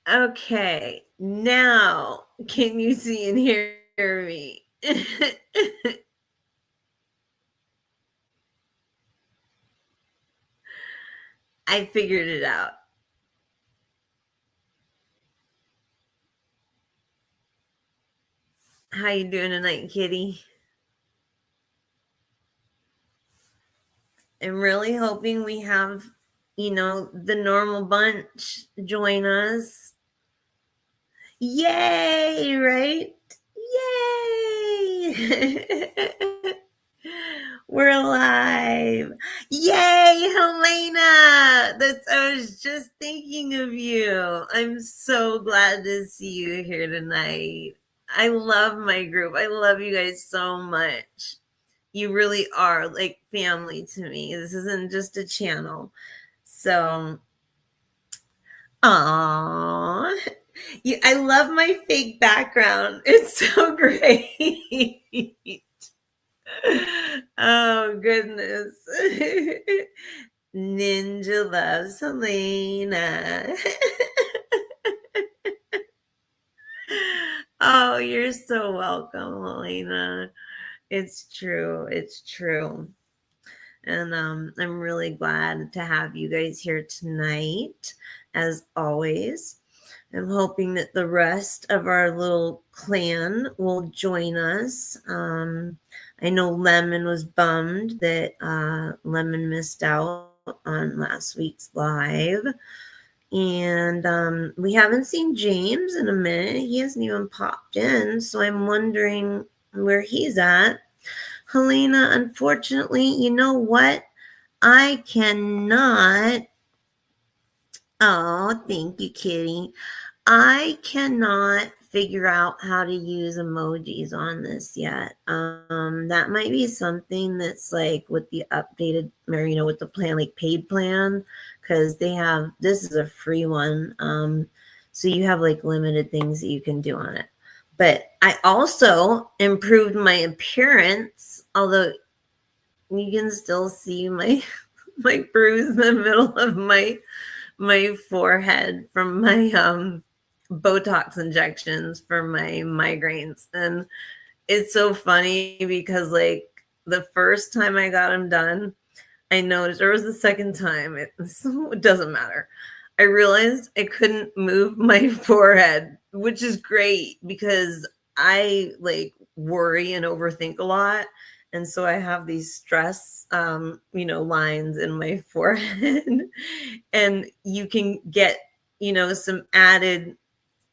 Okay, now can you see and hear me? I figured it out. How you doing tonight, kitty? I'm really hoping we have, the normal bunch join us. Yay, right? Yay! We're live. Yay, Helena! I was just thinking of you. I'm so glad to see you here tonight. I love my group. I love you guys so much. You really are like family to me. This isn't just a channel. So, aww. I love my fake background. It's so great. Oh, goodness. Ninja loves Helena. Oh, you're so welcome, Helena. It's true. It's true. And I'm really glad to have you guys here tonight, as always. I'm hoping that the rest of our little clan will join us. I know Lemon was bummed that Lemon missed out on last week's live. And we haven't seen James in a minute. He hasn't even popped in. So I'm wondering where he's at. Helena, unfortunately, you know what? I cannot. Oh, thank you, kitty. I cannot figure out how to use emojis on this yet. That might be something that's like with the updated, or with the plan, like paid plan, because this is a free one. So you have like limited things that you can do on it. But I also improved my appearance, although you can still see my my bruise in the middle of my forehead from my Botox injections for my migraines. And it's so funny because like the first time I got them done, I noticed, or it was the second time, it doesn't matter. I realized I couldn't move my forehead, which is great because I like worry and overthink a lot. And so I have these stress, lines in my forehead. And you can get, some added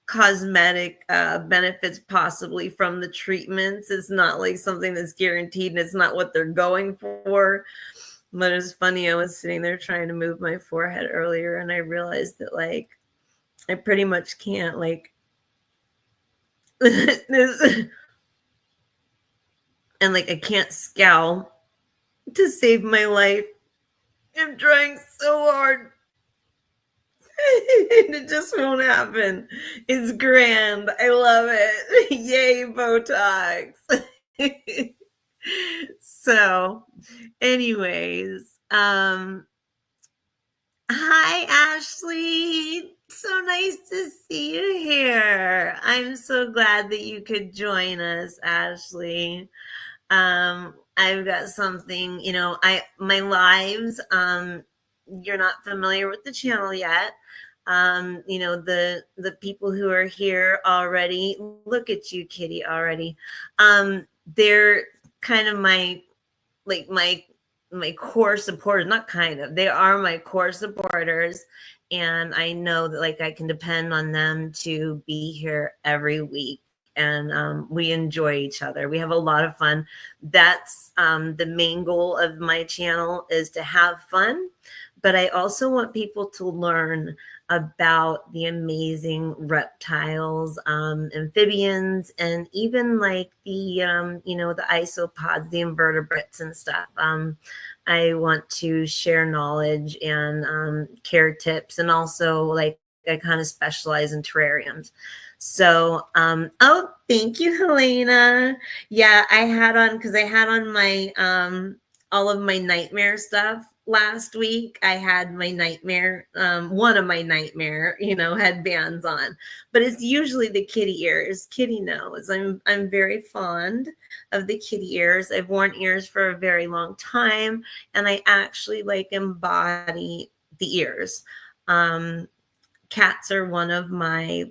cosmetic benefits possibly from the treatments. It's not like something that's guaranteed and it's not what they're going for. But it's funny, I was sitting there trying to move my forehead earlier and I realized that like I pretty much can't like this, and like I can't scowl to save my life. I'm trying so hard. It just won't happen. It's grand. I love it. Yay, Botox. So, anyways, hi, Ashley. So nice to see you here. I'm so glad that you could join us, Ashley. I've got something, my lives, you're not familiar with the channel yet. The people who are here already, look at you, kitty, already. They're kind of my core supporters, not kind of, they are my core supporters. And I know that like I can depend on them to be here every week. And we enjoy each other. We have a lot of fun. That's the main goal of my channel, is to have fun. But I also want people to learn about the amazing reptiles, amphibians, and even like the the isopods, the invertebrates and stuff. I want to share knowledge and care tips, and also like I kind of specialize in terrariums. So, oh, thank you, Helena. Yeah, I had on, because I had on my all of my nightmare stuff last week I had my nightmare, one of my nightmare, headbands on, but it's usually the kitty ears. Kitty knows I'm very fond of the kitty ears. I've worn ears for a very long time, and I actually embody the ears. Cats are one of my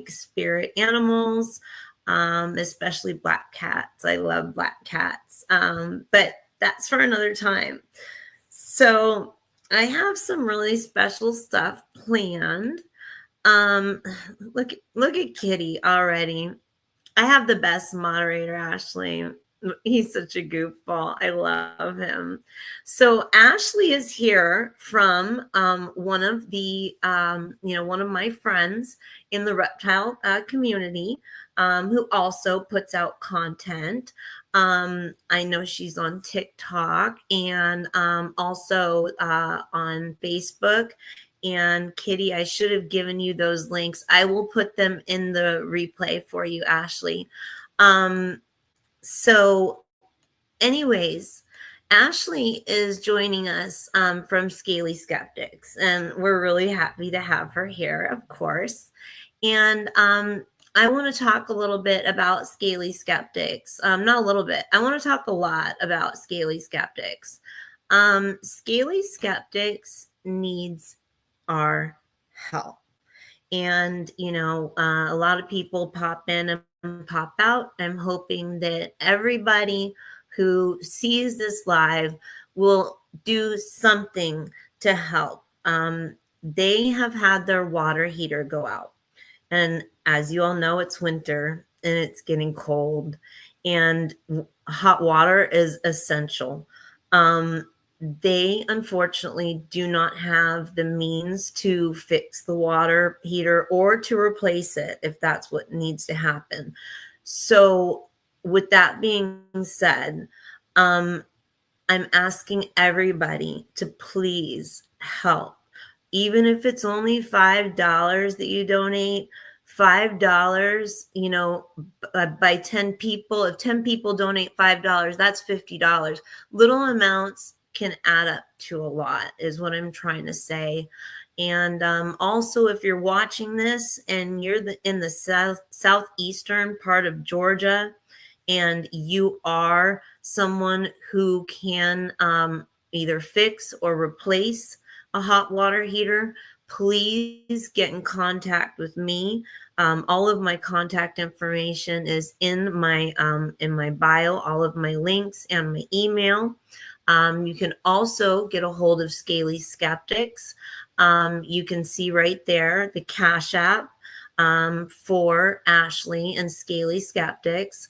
spirit animals, especially black cats. I love black cats, but that's for another time. So I have some really special stuff planned. Look at Kitty already. I have the best moderator, Ashley. He's such a goofball. I love him. So Ashley is here from one of the, one of my friends in the reptile community, who also puts out content. I know she's on TikTok and also on Facebook. And Kitty, I should have given you those links. I will put them in the replay for you, Ashley. So anyways, Ashley is joining us from Scaly Skeptics, and we're really happy to have her here, of course. And I want to talk a little bit about Scaly Skeptics. Not a little bit. I want to talk a lot about Scaly Skeptics. Scaly Skeptics needs our help. And, a lot of people pop in and pop out. I'm hoping that everybody who sees this live will do something to help. They have had their water heater go out. And as you all know, it's winter and it's getting cold, and hot water is essential. They unfortunately do not have the means to fix the water heater or to replace it if that's what needs to happen. So with that being said, I'm asking everybody to please help. Even if it's only $5 that you donate, $5, by 10 people, if 10 people donate $5, that's $50. Little amounts can add up to a lot, is what I'm trying to say. And also, if you're watching this and you're in the southeastern part of Georgia, and you are someone who can either fix or replace a hot water heater, please get in contact with me. All of my contact information is in my bio, all of my links and my email. You can also get a hold of Scaly Skeptics. You can see right there the Cash App for Ashley and Scaly Skeptics.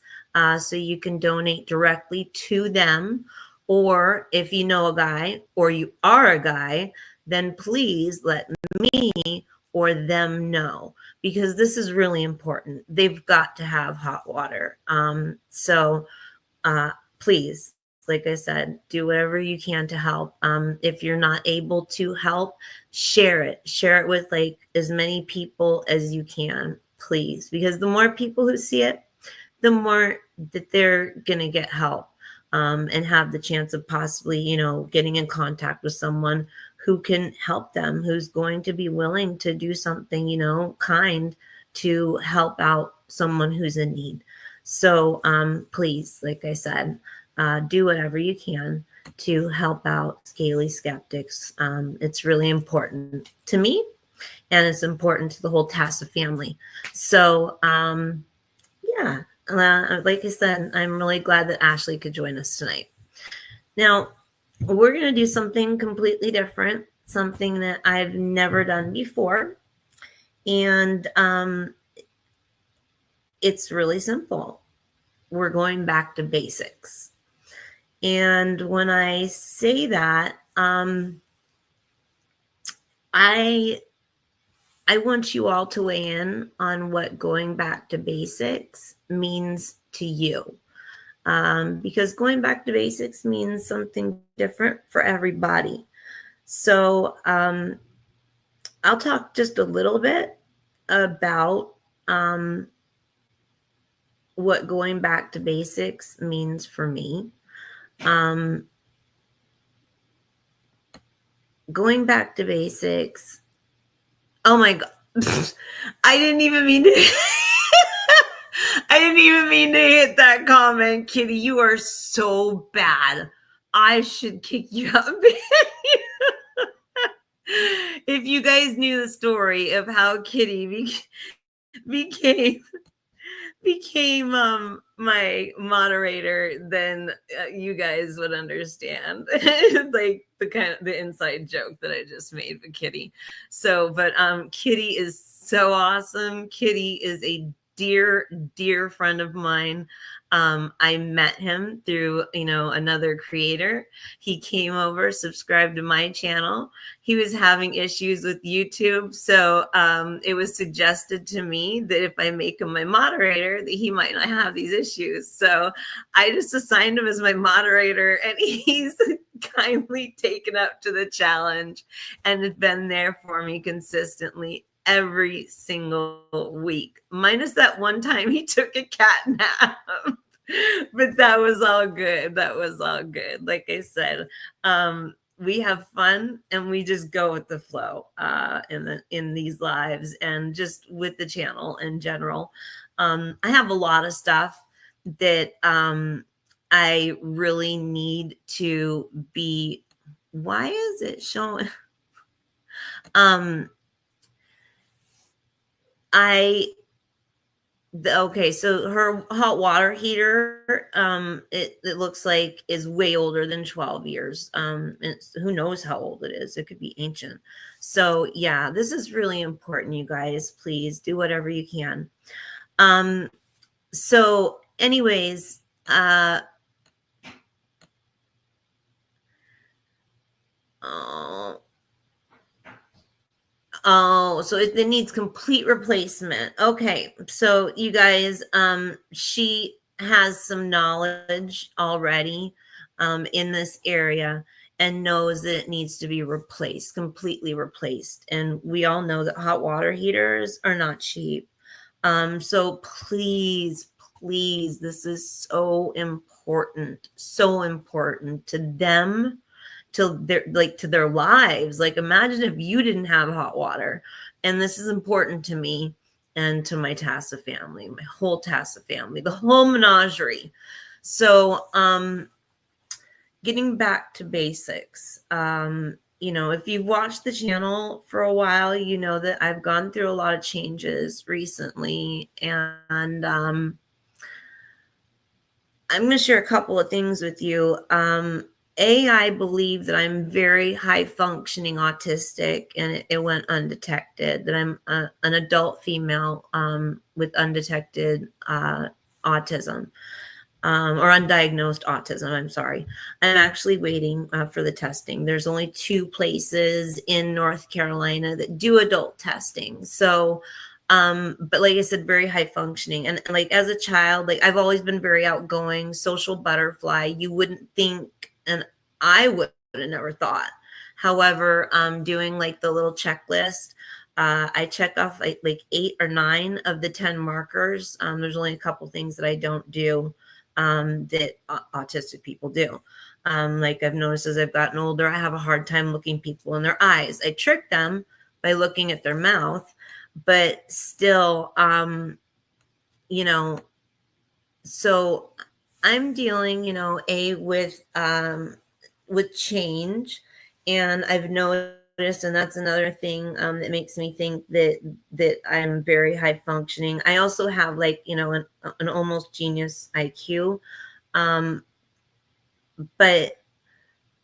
So you can donate directly to them. Or if you know a guy or you are a guy, then please let me or them know, because this is really important. They've got to have hot water. So please, like I said, do whatever you can to help. If you're not able to help, share it. Share it with as many people as you can, please, because the more people who see it, the more that they're going to get help and have the chance of possibly, getting in contact with someone who can help them, who's going to be willing to do something, kind to help out someone who's in need. So please, like I said, do whatever you can to help out Scaly Skeptics. It's really important to me, and it's important to the whole TASA family. So yeah. Like I said, I'm really glad that Ashley could join us tonight. Now, we're going to do something completely different, something that I've never done before. And it's really simple. We're going back to basics. And when I say that, I want you all to weigh in on what going back to basics means to you. Because going back to basics means something different for everybody. So I'll talk just a little bit about what going back to basics means for me. going back to basics. Oh my God. I didn't even mean to. I didn't even mean to hit that comment, Kitty. You are so bad. I should kick you out. If you guys knew the story of how Kitty became my moderator, then you guys would understand like the inside joke that I just made with Kitty. So, but Kitty is so awesome. Kitty is a dear friend of mine. I met him through another creator. He came over, subscribed to my channel. He was having issues with YouTube, so it was suggested to me that if I make him my moderator, that he might not have these issues. So I just assigned him as my moderator, and he's kindly taken up to the challenge and has been there for me consistently every single week, minus that one time he took a cat nap. But that was all good. That was all good. Like I said, we have fun and we just go with the flow in these lives and just with the channel in general. I have a lot of stuff that I really need to be. Why is it showing? Okay, so her hot water heater, it looks like is way older than 12 years. Who knows how old it is? It could be ancient. So yeah, this is really important, you guys. Please do whatever you can. So anyways, oh, so it needs complete replacement. Okay, so you guys, she has some knowledge already in this area and knows that it needs to be replaced, completely replaced. And we all know that hot water heaters are not cheap. So please, this is so important to them, to their lives. Like, imagine if you didn't have hot water. And this is important to me and to my TASA family, my whole TASA family, the whole menagerie. So getting back to basics, if you've watched the channel for a while, you know that I've gone through a lot of changes recently, and I'm going to share a couple of things with you. I believe that I'm very high functioning autistic, and it went undetected, that I'm an adult female with undetected autism, or undiagnosed autism. I'm sorry. I'm actually waiting for the testing. There's only 2 places in North Carolina that do adult testing. So but like I said, very high functioning. And like as a child, like I've always been very outgoing, social butterfly. You wouldn't think, and I would have never thought. However, doing like the little checklist, I check off like 8 or 9 of the 10 markers. There's only a couple things that I don't do that autistic people do. Like I've noticed as I've gotten older, I have a hard time looking people in their eyes. I trick them by looking at their mouth, but still, so I'm dealing, with change, and I've noticed, and that's another thing that makes me think that I'm very high functioning. I also have like, an almost genius IQ, but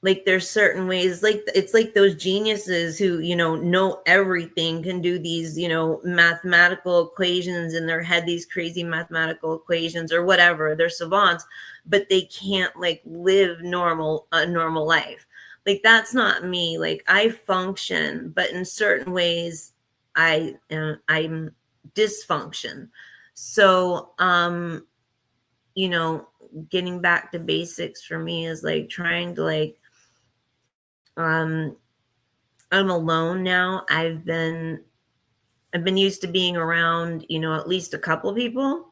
like there's certain ways, like it's like those geniuses who know everything, can do these mathematical equations in their head, these crazy mathematical equations or whatever. They're savants, but they can't like live a normal life. Like that's not me. Like I function, but in certain ways I'm dysfunction. So getting back to basics for me is like trying to like I'm alone now. I've been used to being around, at least a couple people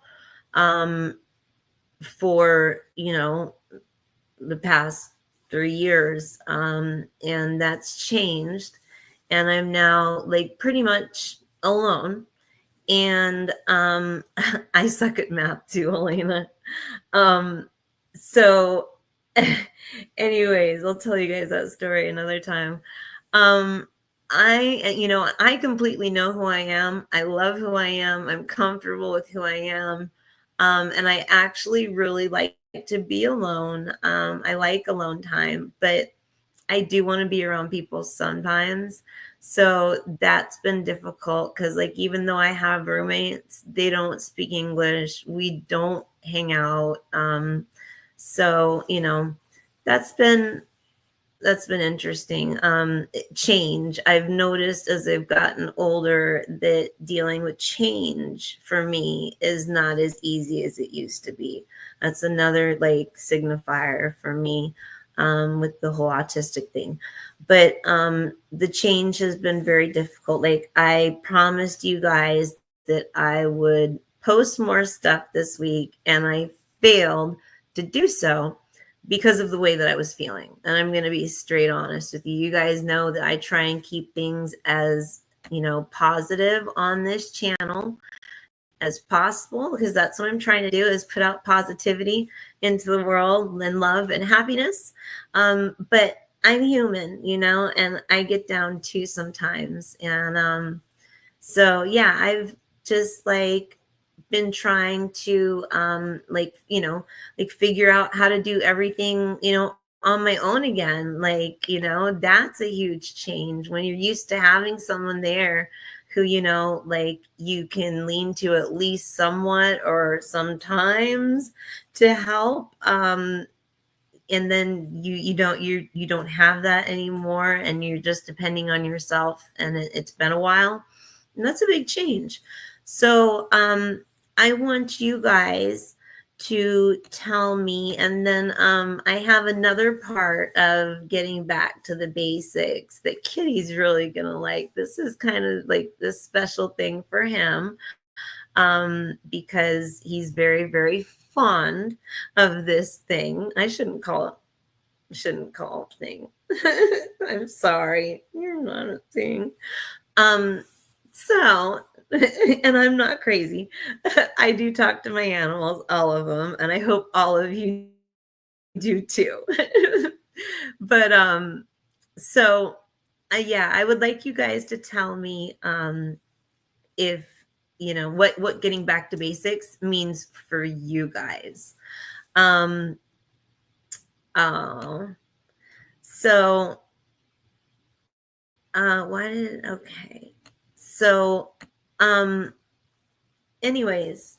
for, the past 3 years. And that's changed. And I'm now like pretty much alone. And I suck at math too, Elena. Um, so anyways, I'll tell you guys that story another time. Um, I completely know who I am. I love who I am. I'm comfortable with who I am. And I actually really like to be alone. I like alone time, but I do want to be around people sometimes. So that's been difficult because, like, even though I have roommates, they don't speak English. We don't hang out. So that's been interesting. Change. I've noticed as I've gotten older that dealing with change for me is not as easy as it used to be. That's another like signifier for me with the whole autistic thing. But the change has been very difficult. Like I promised you guys that I would post more stuff this week, and I failed to do so because of the way that I was feeling. And I'm going to be straight honest with you. You guys know that I try and keep things as, positive on this channel as possible, because that's what I'm trying to do, is put out positivity into the world and love and happiness. But I'm human, and I get down too sometimes. And so, yeah, I've just like been trying to figure out how to do everything on my own again. Like that's a huge change when you're used to having someone there who like you can lean to at least somewhat or sometimes to help. And then you don't have that anymore, and you're just depending on yourself, and it's been a while, and that's a big change. So I want you guys to tell me, and then I have another part of getting back to the basics that Kitty's really gonna like. This is kind of like this special thing for him, because he's very, very fond of this thing. I shouldn't call it thing. I'm sorry. You're not a thing. So, and I'm not crazy. I do talk to my animals, all of them, and I hope all of you do too. But so yeah, I would like you guys to tell me if what getting back to basics means for you guys. Oh, so okay. So anyways,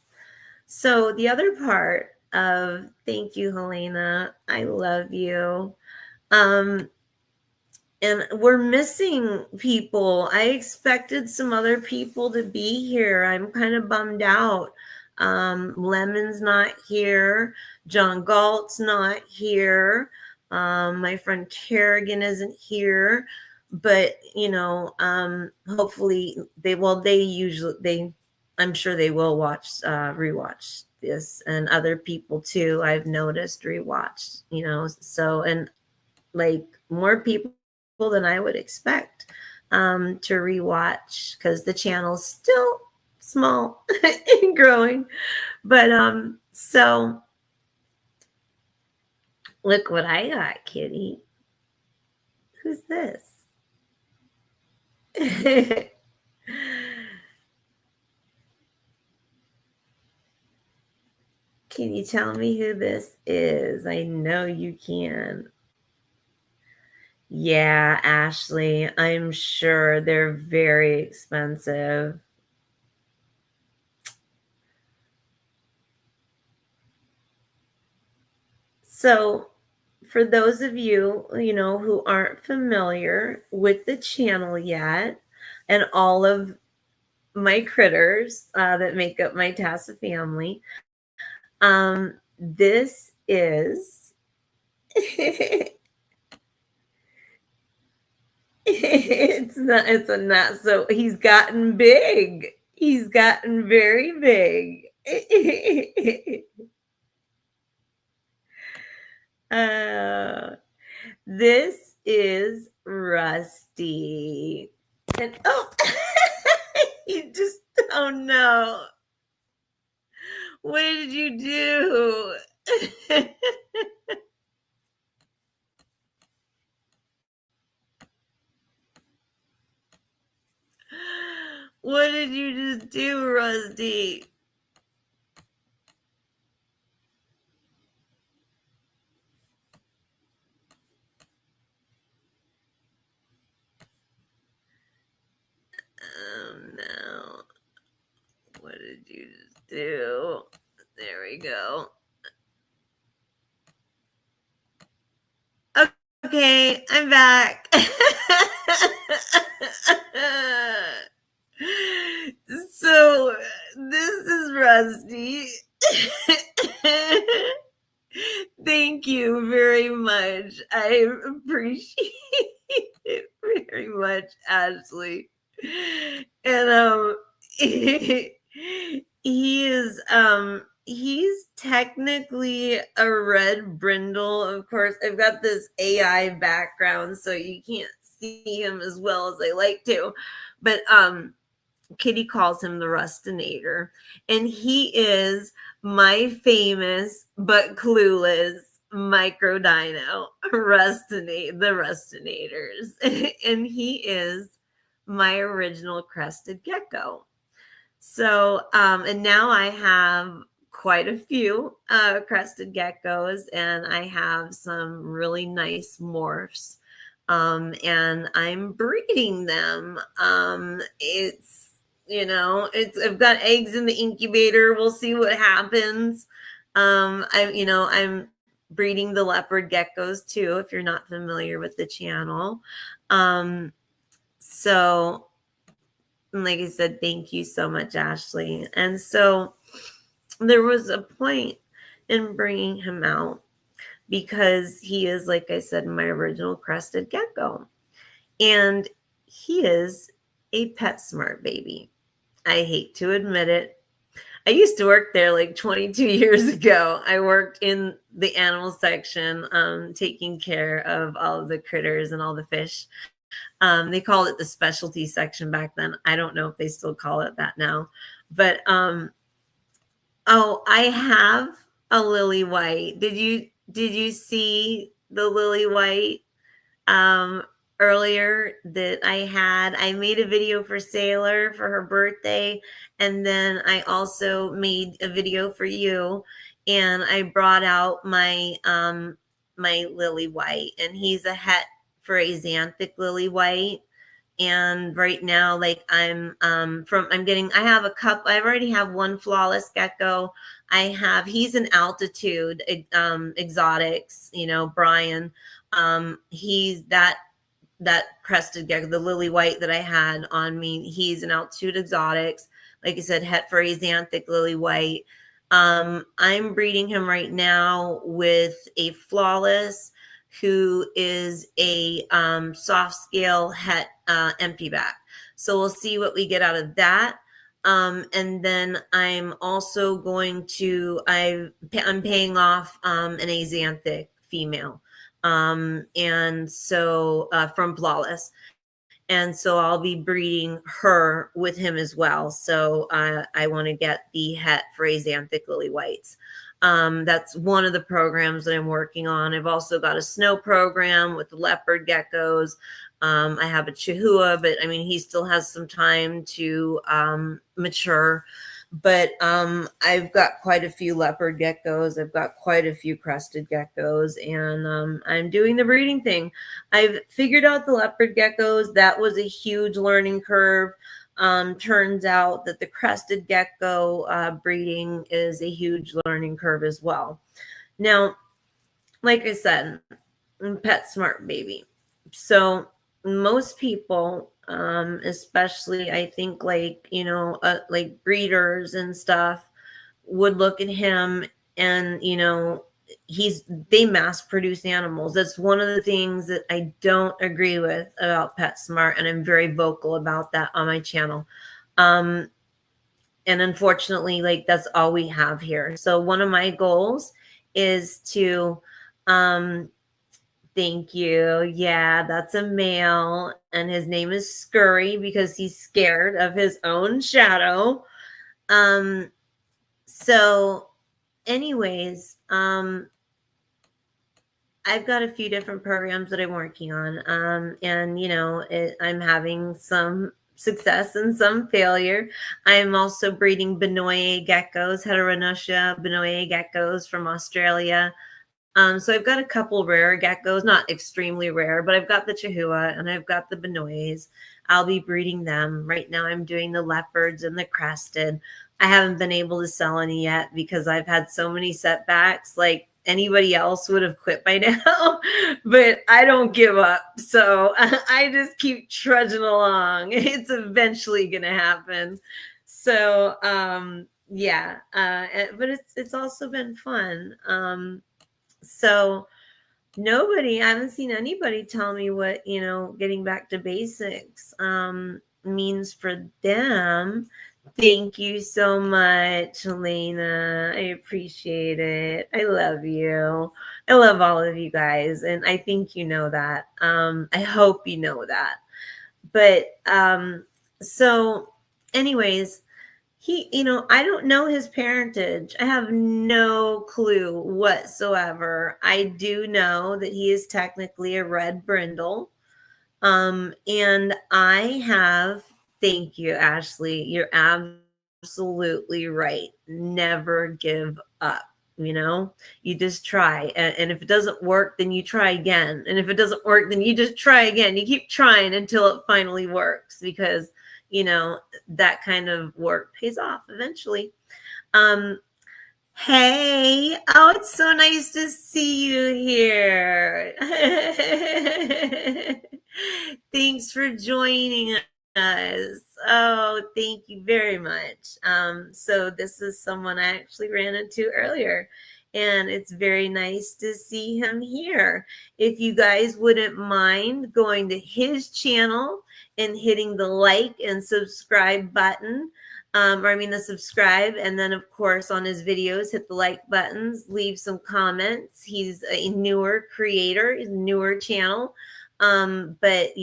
so the other part of, thank you, Helena, I love you. And we're missing people. I expected some other people to be here. I'm kind of bummed out. Lemon's not here. John Galt's not here. My friend Kerrigan isn't here. But hopefully I'm sure they will rewatch this, and other people too. I've noticed rewatched. So, and like more people than I would expect to rewatch, because the channel's still small and growing. But so look what I got, Kitty. Who's this? Can you tell me who this is? I know you can. Yeah, Ashley, I'm sure they're very expensive. So for those of you, who aren't familiar with the channel yet, and all of my critters that make up my TASA family, this is it's a not, so he's gotten big. He's gotten very big. uh This is Rusty. And oh, he just, oh no. What did you do? What did you just do, Rusty? Oh no. What did you just do? There we go. Okay, I'm back. So, this is Rusty. Thank you very much. I appreciate it very much, Ashley. And he is he's technically a red brindle. Of course, I've got this AI background, so you can't see him as well as I like to. But Kitty calls him the Rustinator, and he is my famous but clueless micro dino, the Rustinators. And he is my original crested gecko. So, and now I have quite a few crested geckos, and I have some really nice morphs. And I'm breeding them. I've got eggs in the incubator. We'll see what happens. I'm breeding the leopard geckos too, if you're not familiar with the channel. So like I said, thank you so much, Ashley. And so there was a point in bringing him out because he is, like I said, my original crested gecko. And he is a PetSmart baby. I hate to admit it. I used to work there like 22 years ago. I worked in the animal section, taking care of all of the critters and all the fish. They called it the specialty section back then. I don't know if they still call it that now. But I have a lily white. Did you see the lily white earlier that I had? I made a video for Sailor for her birthday, and then I also made a video for you, and I brought out my my lily white, and he's a het for Xanthic lily white. And right now, like I already have one flawless gecko. He's an altitude exotics, Brian. He's that crested gecko, the lily white that I had on me. He's an altitude exotics. Like I said, het for Xanthic lily white. I'm breeding him right now with a flawless who is a soft scale het empty back. So we'll see what we get out of that. And then I'm also going to, I'm paying off an Xanthic female. And so from Flawless. And so I'll be breeding her with him as well. So I want to get the het for Xanthic lily whites. That's one of the programs that I'm working on. I've also got a snow program with the leopard geckos. I have a Chihuahua, but I mean, he still has some time to mature. But I've got quite a few leopard geckos. I've got quite a few crested geckos, and I'm doing the breeding thing. I've figured out the leopard geckos. That was a huge learning curve. Turns out that the crested gecko breeding is a huge learning curve as well. Now, like I said, I'm PetSmart baby. So most people, especially I think like breeders and stuff, would look at him and they mass produce animals. That's one of the things that I don't agree with about PetSmart, and I'm very vocal about that on my channel. And unfortunately, like that's all we have here. So one of my goals is to Thank you. Yeah, that's a male, and his name is Scurry because he's scared of his own shadow. So anyways, I've got a few different programs that I'm working on. And I'm having some success and some failure. I'm also breeding Benoye geckos, Heteronotia Benoye geckos from Australia. So I've got a couple rare geckos, not extremely rare, but I've got the Chihuahua and I've got the Benoyes. I'll be breeding them. Right now I'm doing the leopards and the crested. I haven't been able to sell any yet because I've had so many setbacks. Like anybody else would have quit by now, but I don't give up. So I just keep trudging along. It's eventually going to happen. So, yeah, but it's also been fun. So I haven't seen anybody tell me what, getting back to basics means for them. Thank you so much, Elena. I appreciate it. I love you. I love all of you guys. And I think you know that. I hope you know that. But so anyways, I don't know his parentage. I have no clue whatsoever. I do know that he is technically a red brindle. And thank you, Ashley. You're absolutely right. Never give up. You just try. And if it doesn't work, then you try again. And if it doesn't work, then you just try again. You keep trying until it finally works because that kind of work pays off eventually. Hey, oh, it's so nice to see you here. Thanks for joining us. Oh, thank you very much. So this is someone I actually ran into earlier, and it's very nice to see him here. If you guys wouldn't mind going to his channel and hitting the like and subscribe button, the subscribe, and then of course on his videos, hit the like buttons, leave some comments. He's a newer creator, he's a newer channel, but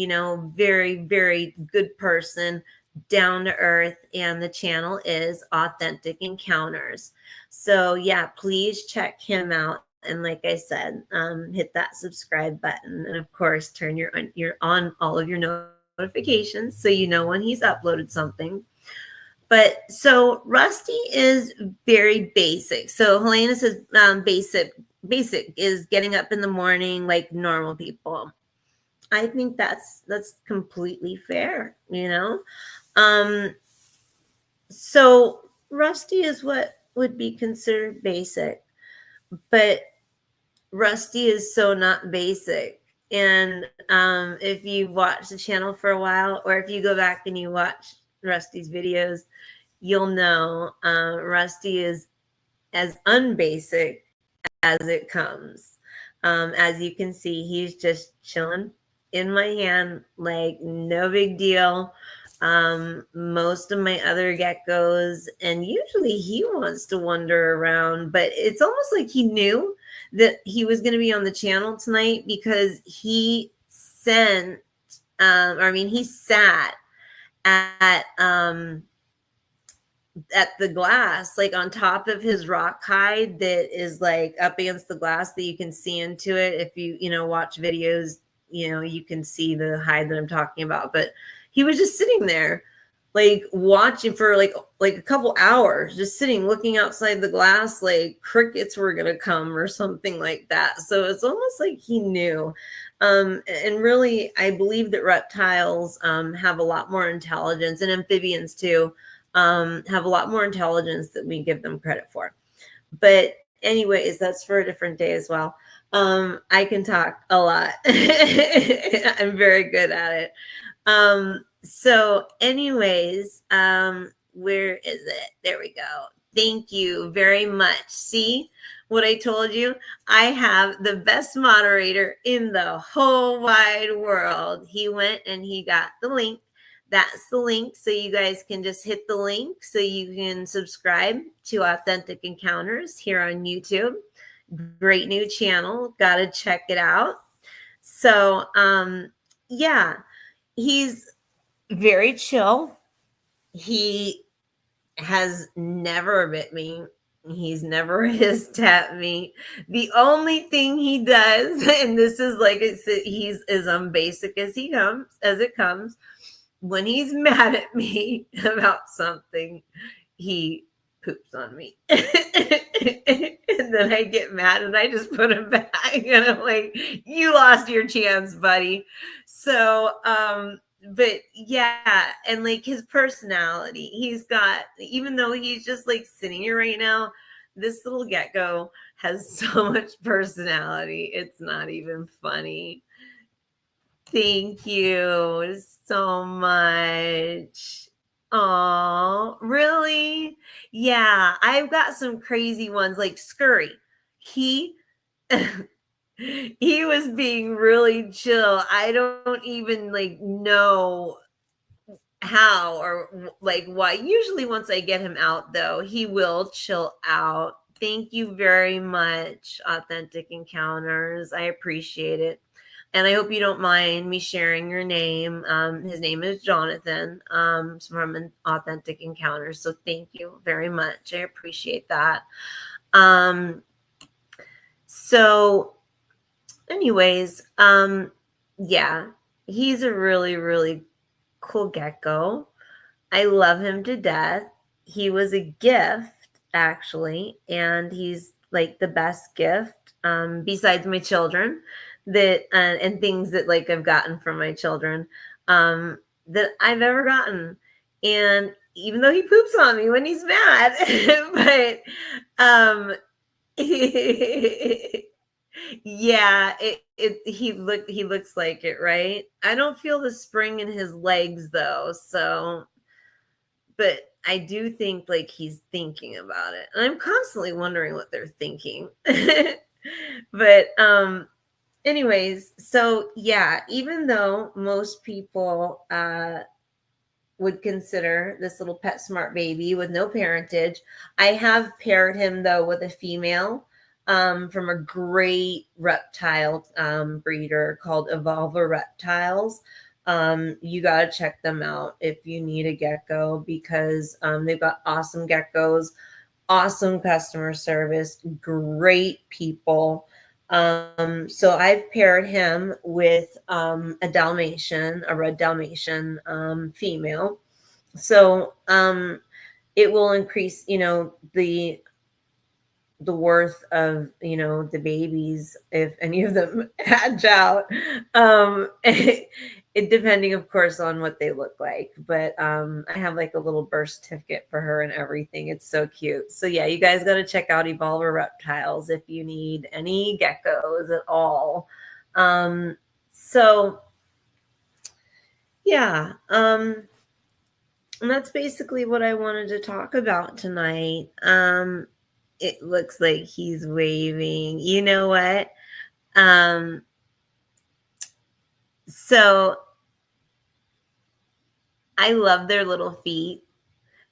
very, very good person, down to earth, and the channel is Authentic Encounters. So yeah, please check him out. And like I said, hit that subscribe button, and of course turn your on all of your notifications so you know when he's uploaded something. But so Rusty is very basic. So Helena says basic is getting up in the morning like normal people. I think that's completely fair, So Rusty is what would be considered basic, but Rusty is so not basic. And if you watch the channel for a while, or if you go back and you watch Rusty's videos, you'll know Rusty is as unbasic as it comes. As you can see, he's just chilling in my hand like no big deal. Most of my other geckos, and usually he wants to wander around, but it's almost like he knew that he was going to be on the channel tonight because he sat at the glass, like on top of his rock hide that is like up against the glass that you can see into it. If you watch videos, you can see the hide that I'm talking about. But he was just sitting there like watching for like a couple hours, just sitting looking outside the glass like crickets were gonna come or something like that. So it's almost like he knew. And really, I believe that reptiles have a lot more intelligence, and amphibians too have a lot more intelligence than we give them credit for. But anyways, that's for a different day as well. I can talk a lot. I'm very good at it. So anyways, where is it? There we go. Thank you very much. See what I told you? I have the best moderator in the whole wide world. He went and he got the link. That's the link. So you guys can just hit the link so you can subscribe to Authentic Encounters here on YouTube. Great new channel. Got to check it out. So, yeah, he's very chill. He has never bit me. He's never hissed at me. The only thing he does, and this is like he's as basic as it comes, when he's mad at me about something, he poops on me. And then I get mad and I just put him back. And I'm like, you lost your chance, buddy. So, but yeah, and like his personality, he's got, even though he's just like sitting here right now, this little gecko has so much personality. It's not even funny. Thank you so much. Oh, really? Yeah, I've got some crazy ones like Scurry. He he was being really chill. I don't even like know how or like why. Usually once I get him out though, he will chill out. Thank you very much, Authentic Encounters. I appreciate it. And I hope you don't mind me sharing your name. His name is Jonathan from an Authentic Encounters. So thank you very much. I appreciate that. So anyways, yeah, he's a really, really cool gecko. I love him to death. He was a gift, actually, and he's like the best gift, besides my children, that and things that like I've gotten from my children, that I've ever gotten. And even though he poops on me when he's mad, but yeah, he looks like it, right? I don't feel the spring in his legs though, so but I do think like he's thinking about it. And I'm constantly wondering what they're thinking. But anyways, so yeah, even though most people would consider this little pet smart baby with no parentage, I have paired him though with a female from a great reptile breeder called Evolver Reptiles. You got to check them out if you need a gecko because they've got awesome geckos, awesome customer service, great people. So I've paired him with a Dalmatian, a red Dalmatian female. So it will increase, the worth of the babies if any of them hatch out, it depending of course on what they look like, but I have like a little birth certificate for her and everything. It's so cute. So yeah, you guys got to check out Evolver Reptiles if you need any geckos at all. So yeah, and that's basically what I wanted to talk about tonight. It looks like he's waving. You know what? So I love their little feet.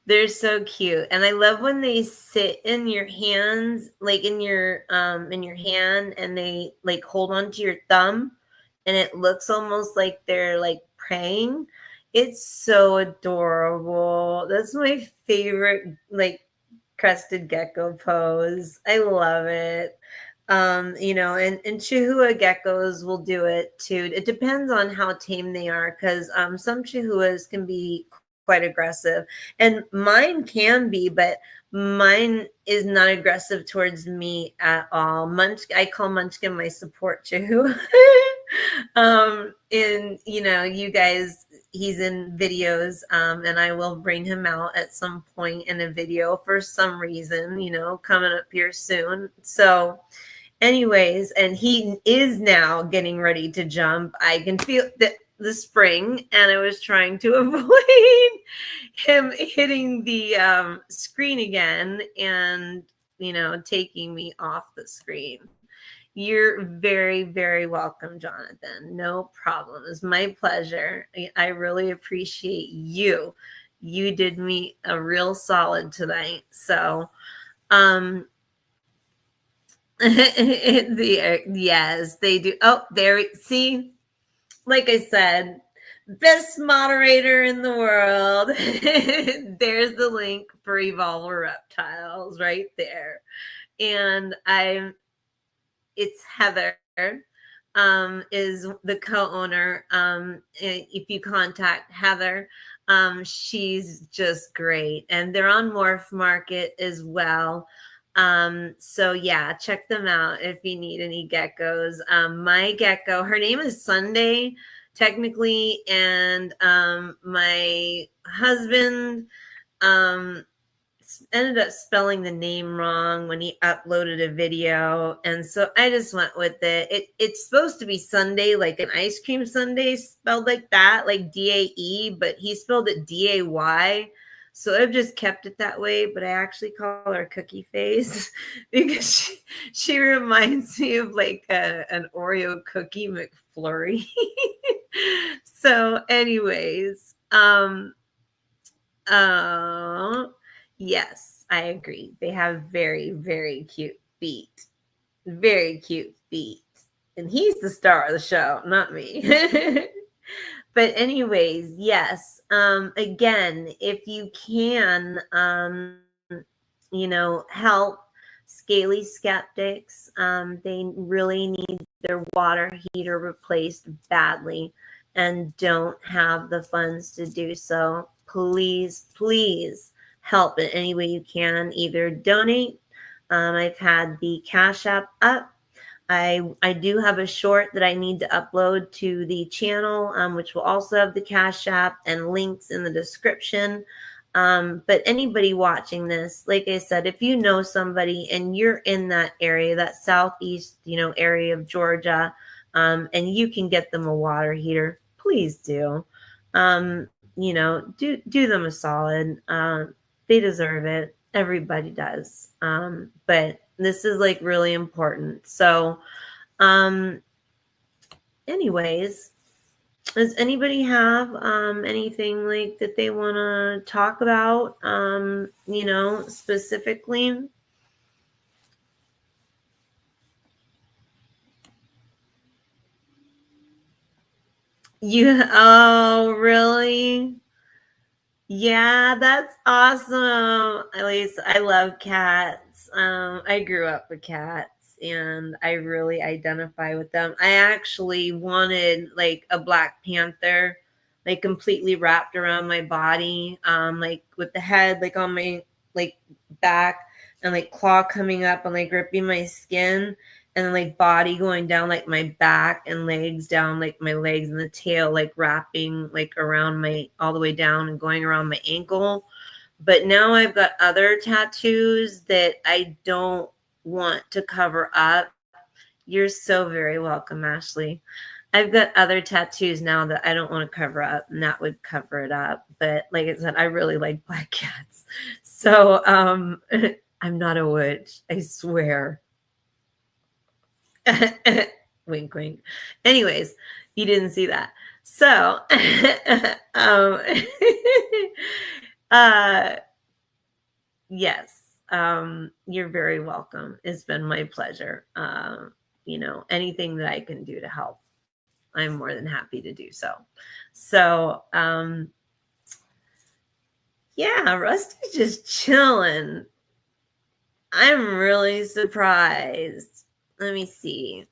They're so cute. And I love when they sit in your hands, like in your hand, and they like hold onto your thumb and it looks almost like they're like praying. It's so adorable. That's my favorite like crested gecko pose. I love it. And Chihuahua geckos will do it too. It depends on how tame they are because some Chihuahuas can be quite aggressive, and mine can be, but mine is not aggressive towards me at all. I call Munchkin my support Chihuahua. And you guys, he's in videos, and I will bring him out at some point in a video for some reason, coming up here soon. So anyways, and he is now getting ready to jump. I can feel the spring, and I was trying to avoid him hitting the screen again and taking me off the screen. You're very, very welcome, Jonathan. No problem. It's my pleasure. I really appreciate you. You did me a real solid tonight. So Yes, they do. Oh, there. See, like I said, best moderator in the world. There's the link for Evolver Reptiles right there. And it's Heather, is the co-owner. If you contact Heather, she's just great. And they're on Morph Market as well. So yeah, check them out if you need any geckos. My gecko, her name is Sunday, technically, and my husband ended up spelling the name wrong when he uploaded a video, and so I just went with it. It's supposed to be Sunday, like an ice cream sundae spelled like that, like DAE, but he spelled it DAY. So I've just kept it that way, but I actually call her Cookie Face because she reminds me of like an Oreo cookie McFlurry. So anyways, yes, I agree. They have very, very cute feet. Very cute feet. And he's the star of the show, not me. But anyways, yes. Again, if you can, help Scaly Skeptics. They really need their water heater replaced badly and don't have the funds to do so. Please, please help in any way you can. Either donate. I've had the Cash App up. I do have a short that I need to upload to the channel, which will also have the Cash App and links in the description. But anybody watching this, like I said, if you know somebody and you're in that area, that southeast, area of Georgia, and you can get them a water heater, please do. Do them a solid. They deserve it. Everybody does. But this is like really important. So, anyways, does anybody have anything like that they want to talk about, specifically? Oh, really? Yeah, that's awesome. At least I love cats. I grew up with cats and I really identify with them. I actually wanted like a Black Panther, like completely wrapped around my body, like with the head like on my like back and like claw coming up and like gripping my skin, and then like body going down like my back and legs down like my legs, and the tail like wrapping like around my all the way down and going around my ankle. But now I've got other tattoos that I don't want to cover up. You're so very welcome, Ashley. I've got other tattoos now that I don't want to cover up, and that would cover it up. But like I said, I really like black cats. So I'm not a witch, I swear. Wink, wink. Anyways, you didn't see that. So, yes, you're very welcome. It's been my pleasure. Anything that I can do to help, I'm more than happy to do so. So, yeah, Rusty's just chilling. I'm really surprised. Let me see.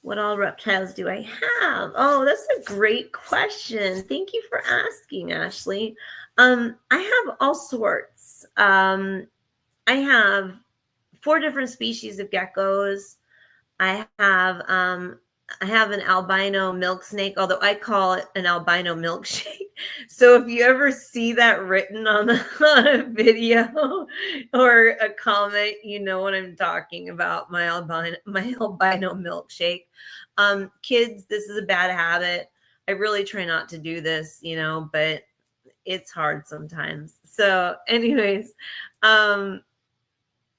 What all reptiles do I have? Oh, that's a great question. Thank you for asking, Ashley. I have all sorts. I have 4 different species of geckos. I have an albino milk snake, although I call it an albino milkshake. So if you ever see that written on a video or a comment, you know what I'm talking about, my albino milkshake. Kids, this is a bad habit. I really try not to do this, but it's hard sometimes. So anyways, and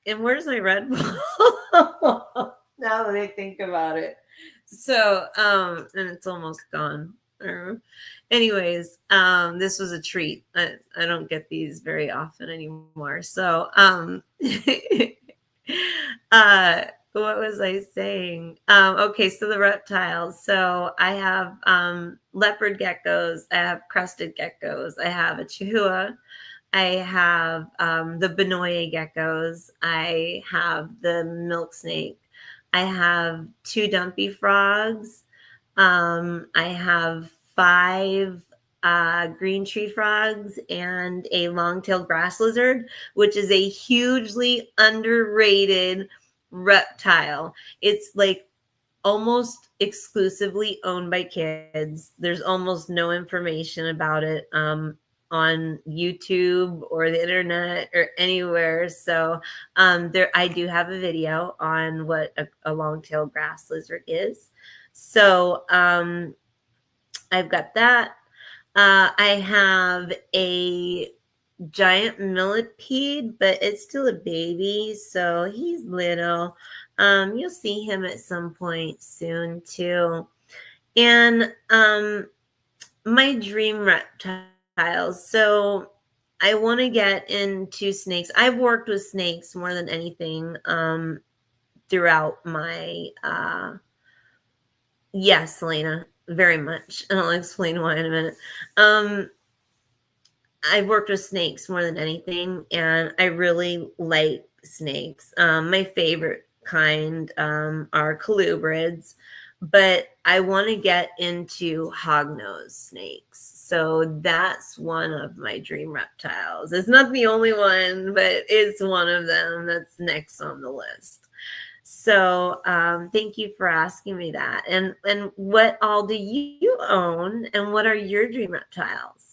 where's my Red Bull? Now that I think about it. So, and it's almost gone. Anyways, this was a treat. I don't get these very often anymore. So, What was I saying? Okay, so the reptiles. So I have leopard geckos, I have crested geckos, I have a chahua, I have the Benoye geckos, I have the milk snake, I have two dumpy frogs, I have five green tree frogs and a long-tailed grass lizard, which is a hugely underrated reptile. It's like almost exclusively owned by kids. There's almost no information about it on YouTube or the internet or anywhere. So there, I do have a video on what a long-tailed grass lizard is. So I've got that. I have a giant millipede, but it's still a baby, so he's little. You'll see him at some point soon too. And my dream reptiles. So I want to get into snakes. I've worked with snakes more than anything throughout my yes, Selena, very much. And I'll explain why in a minute. I've worked with snakes more than anything, and I really like snakes. My favorite kind are colubrids, but I want to get into hognose snakes. So that's one of my dream reptiles. It's not the only one, but it's one of them that's next on the list. So thank you for asking me that. And what all do you own, and what are your dream reptiles?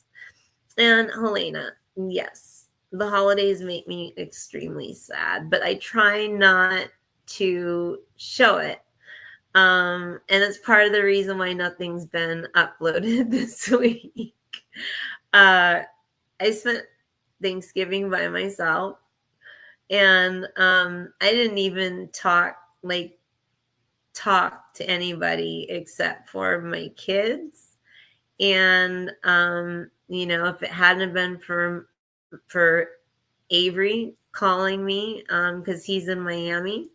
And Helena, yes, the holidays make me extremely sad, but I try not to show it. And it's part of the reason why nothing's been uploaded this week. I spent Thanksgiving by myself, and I didn't even talk to anybody except for my kids. And if it hadn't been for Avery calling me, because he's in Miami,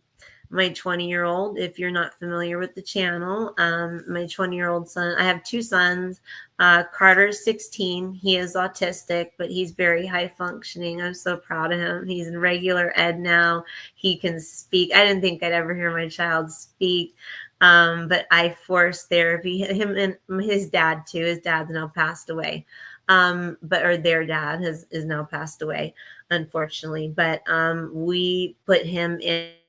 my 20-year-old, if you're not familiar with the channel, my 20-year-old son, I have two sons. Carter's 16. He is autistic, but he's very high functioning. I'm so proud of him. He's in regular ed now. He can speak. I didn't think I'd ever hear my child speak. But I forced therapy. Him and his dad too. His dad's now passed away. Or their dad is now passed away, unfortunately. But we put him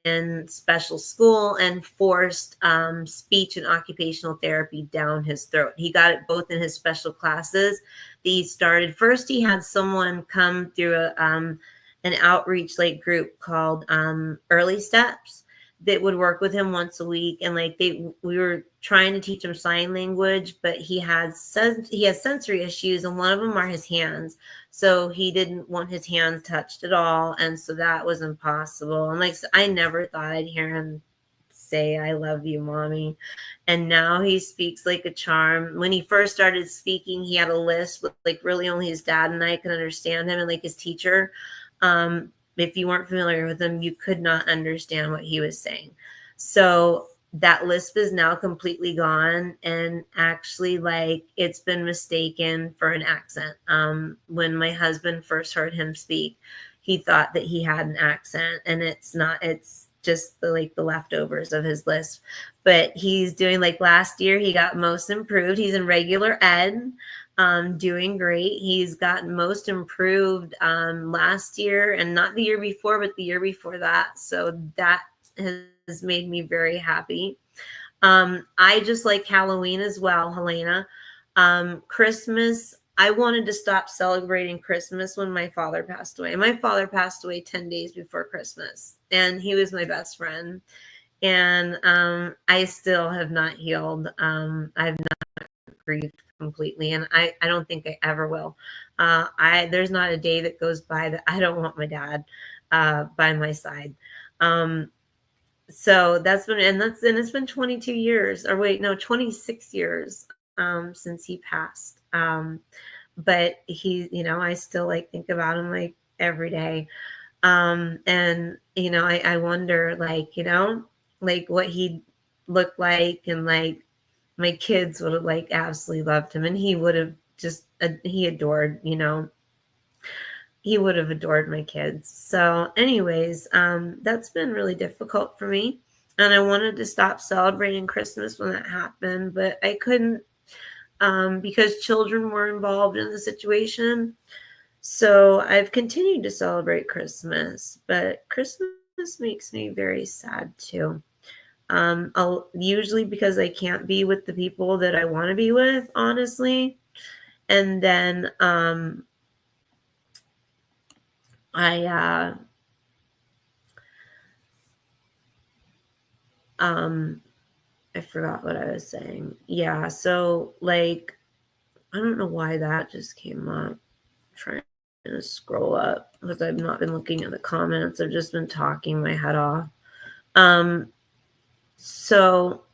in special school and forced speech and occupational therapy down his throat. He got it both in his special classes. He started first. He had someone come through an outreach group called Early Steps that would work with him once a week, and we were trying to teach him sign language, but he has sensory issues, and one of them are his hands. So he didn't want his hands touched at all, and so that was impossible. And I never thought I'd hear him say "I love you, mommy," and now he speaks like a charm. When he first started speaking, he had a lisp, really only his dad and I could understand him, and his teacher. If you weren't familiar with him, you could not understand what he was saying. So that lisp is now completely gone. And actually, it's been mistaken for an accent. When my husband first heard him speak, he thought that he had an accent, and it's not. It's just the leftovers of his lisp. But he's doing, last year, he got most improved. He's in regular ed. Doing great. He's gotten most improved last year, and not the year before, but the year before that. So that has made me very happy. I just like Halloween as well, Helena. Christmas, I wanted to stop celebrating Christmas when my father passed away. My father passed away 10 days before Christmas, and he was my best friend. And I still have not healed. I've not grieved completely, and I don't think I ever will. There's not a day that goes by that I don't want my dad by my side. So it's been 22 years, or wait, no, 26 years since he passed. But he, I still think about him every day. And I wonder, like what he looked like, and like my kids would have like absolutely loved him, and he would have just he adored, he would have adored my kids. So anyways, that's been really difficult for me, and I wanted to stop celebrating Christmas when that happened, but I couldn't, because children were involved in the situation. So I've continued to celebrate Christmas, but Christmas makes me very sad too. I'll usually, because I can't be with the people that I want to be with, honestly. And then I I forgot what I was saying. Yeah, so like I don't know why that just came up. I'm trying to scroll up because I've not been looking at the comments. I've just been talking my head off. So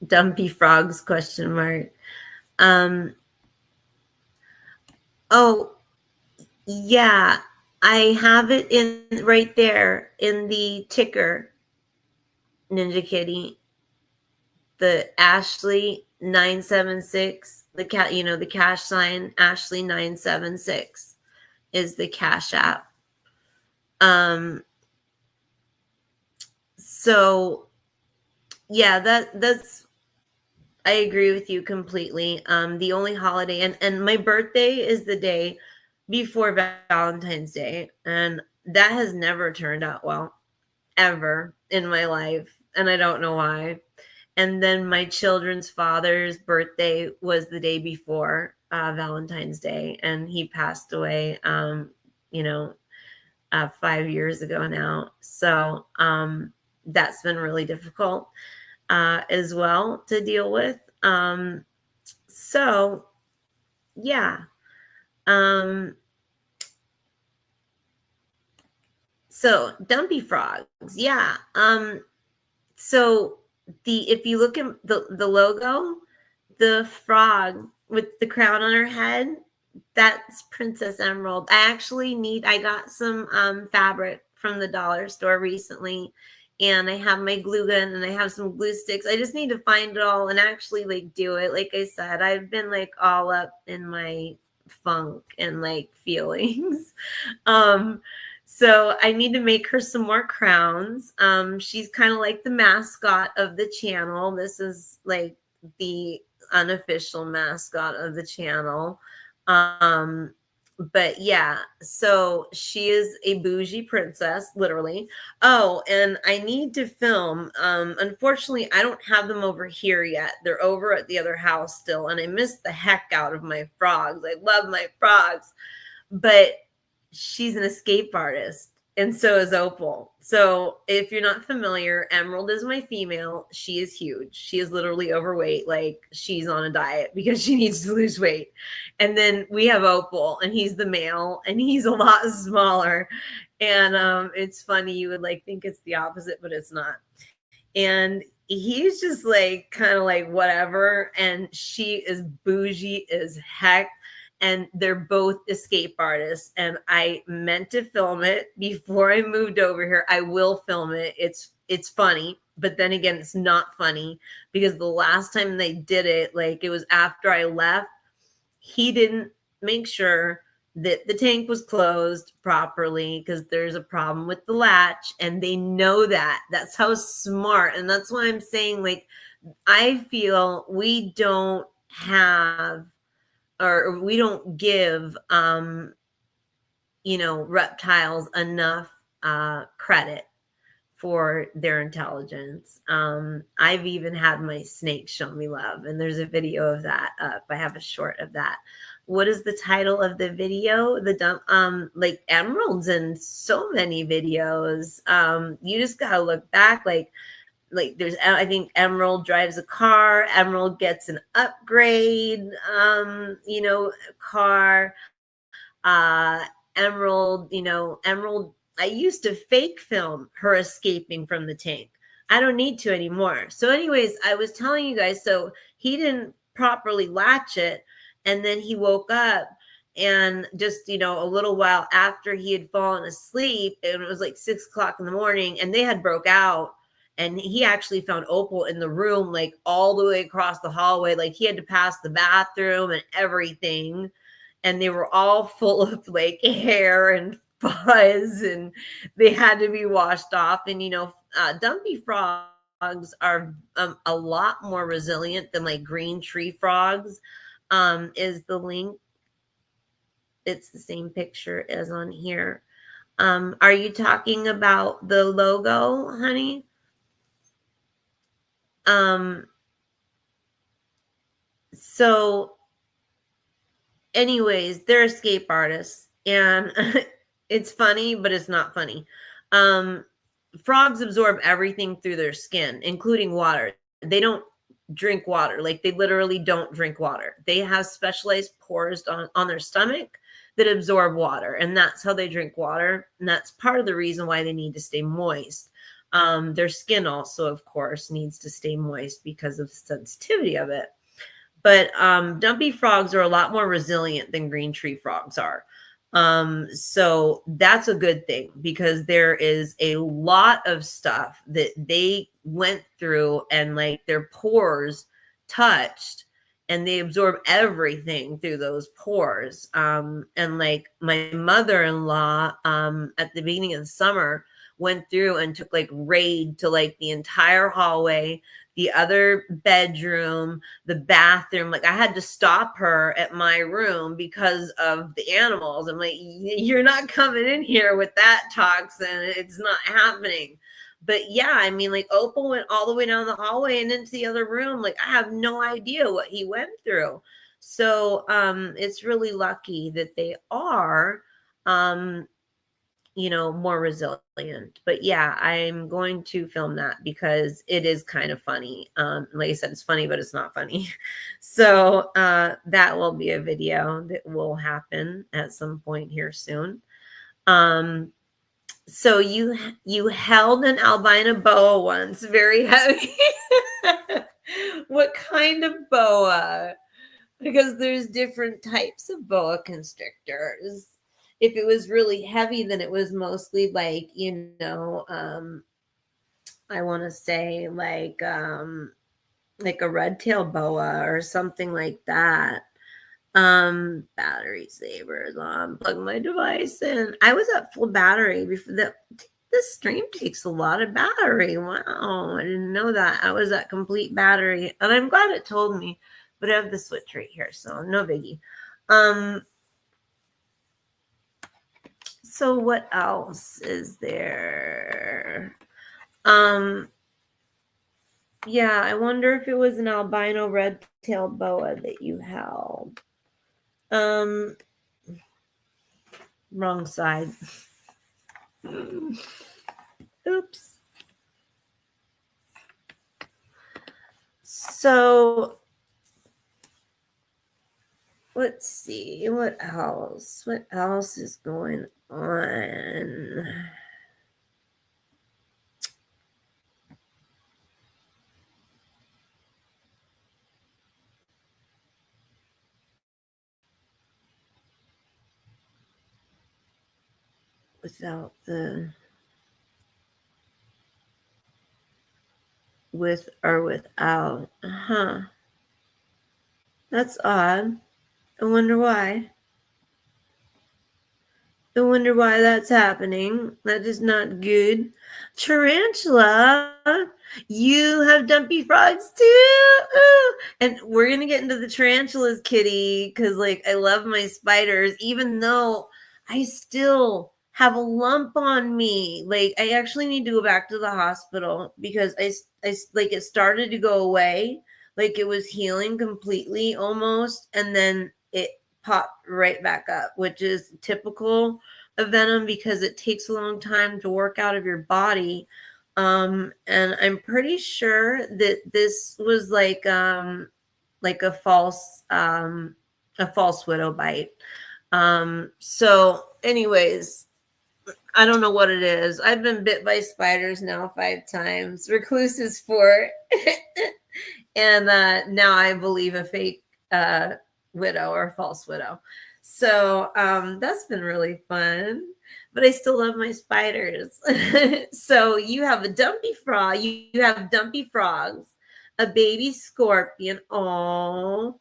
Dumpy Frogs question mark. Oh yeah, I have it in right there in the ticker, Ninja Kitty. The Ashley976, the cat, the cash sign Ashley976 is the Cash App. So yeah, that's I agree with you completely. The only holiday, and my birthday is the day before Valentine's Day, and that has never turned out well ever in my life, and I don't know why. And then my children's father's birthday was the day before Valentine's Day, and he passed away, 5 years ago now. So that's been really difficult as well to deal with. So yeah. So Dumpy Frogs, yeah. So if you look at the logo, the frog with the crown on her head, that's Princess Emerald. I got some fabric from the dollar store recently, and I have my glue gun and I have some glue sticks. I just need to find it all and actually like do it. Like I said, I've been like all up in my funk and like feelings. So I need to make her some more crowns. She's kind of like the mascot of the channel. This is like the unofficial mascot of the channel. But yeah, so she is a bougie princess, literally. Oh, and I need to film. Unfortunately, I don't have them over here yet. They're over at the other house still, and I miss the heck out of my frogs. I love my frogs, but she's an escape artist, and so is Opal. So if you're not familiar, Emerald is my female. She is huge. She is literally overweight. Like she's on a diet because she needs to lose weight. And then we have Opal, and he's the male, and he's a lot smaller. And it's funny, you would like think it's the opposite, but it's not. And he's just like kind of like whatever, and she is bougie as heck, and they're both escape artists. And I meant to film it before I moved over here. I will film it. It's funny, but then again, it's not funny because the last time they did it, like it was after I left, he didn't make sure that the tank was closed properly because there's a problem with the latch, and they know that. That's how smart. And that's why I'm saying, like, I feel we don't have, or we don't give reptiles enough credit for their intelligence. I've even had my snake show me love, and there's a video of that up. I have a short of that. What is the title of the video? Like Emerald's in so many videos. You just gotta look back, like there's, I think Emerald drives a car, Emerald gets an upgrade car. Emerald, I used to fake film her escaping from the tank. I don't need to anymore. So anyways, I was telling you guys, so he didn't properly latch it, and then he woke up, And just, you know, a little while after he had fallen asleep, and it was like 6 o'clock in the morning, and they had broke out, and he actually found Opal in the room, like all the way across the hallway. Like he had to pass the bathroom and everything. And they were all full of like hair and fuzz, and they had to be washed off. And, you know, dumpy frogs are a lot more resilient than like green tree frogs. Is the link. It's the same picture as on here. Are you talking about the logo, honey? So anyways, they're escape artists, and it's funny, but it's not funny. Frogs absorb everything through their skin, including water. They don't drink water. Like they literally don't drink water. They have specialized pores on their stomach that absorb water, and that's how they drink water. And that's part of the reason why they need to stay moist. Their skin also, of course, needs to stay moist because of the sensitivity of it. But dumpy frogs are a lot more resilient than green tree frogs are. So that's a good thing, because there is a lot of stuff that they went through, and like their pores touched, and they absorb everything through those pores. And like my mother-in-law, at the beginning of the summer, went through and took like raid to like the entire hallway, the other bedroom, the bathroom. Like I had to stop her at my room because of the animals. I'm like, you're not coming in here with that toxin. It's not happening. But yeah, I mean, like Opal went all the way down the hallway and into the other room. Like I have no idea what he went through. So it's really lucky that they are you know, more resilient. But yeah, I'm going to film that because it is kind of funny. Like I said, it's funny, but it's not funny. So that will be a video that will happen at some point here soon. So you held an albino boa once, very heavy. What kind of boa? Because there's different types of boa constrictors. If it was really heavy, then it was mostly like, you know, I want to say like a red-tailed boa or something like that. Battery savers on, plug my device in. I was at full battery before that. This stream takes a lot of battery. Wow, I didn't know that. I was at complete battery, and I'm glad it told me. But I have the switch right here, so no biggie. So what else is there? Yeah, I wonder if it was an albino red-tailed boa that you held. Wrong side. Oops. So let's see, what else? What else is going on? Without the with or without. That's odd. I wonder why. I wonder why that's happening. That is not good. Tarantula, you have dumpy frogs too. Ooh. And we're going to get into the tarantulas, kitty, because like I love my spiders, even though I still have a lump on me. Like I actually need to go back to the hospital because I like it started to go away. Like it was healing completely almost. And then it popped right back up, which is typical of venom because it takes a long time to work out of your body. And I'm pretty sure that this was like a false widow bite. So anyways, I don't know what it is. I've been bit by spiders now 5 times. Recluse is 4. And now I believe a fake widow or false widow. So that's been really fun. But I still love my spiders. So you have a dumpy frog. You have dumpy frogs, a baby scorpion. Oh,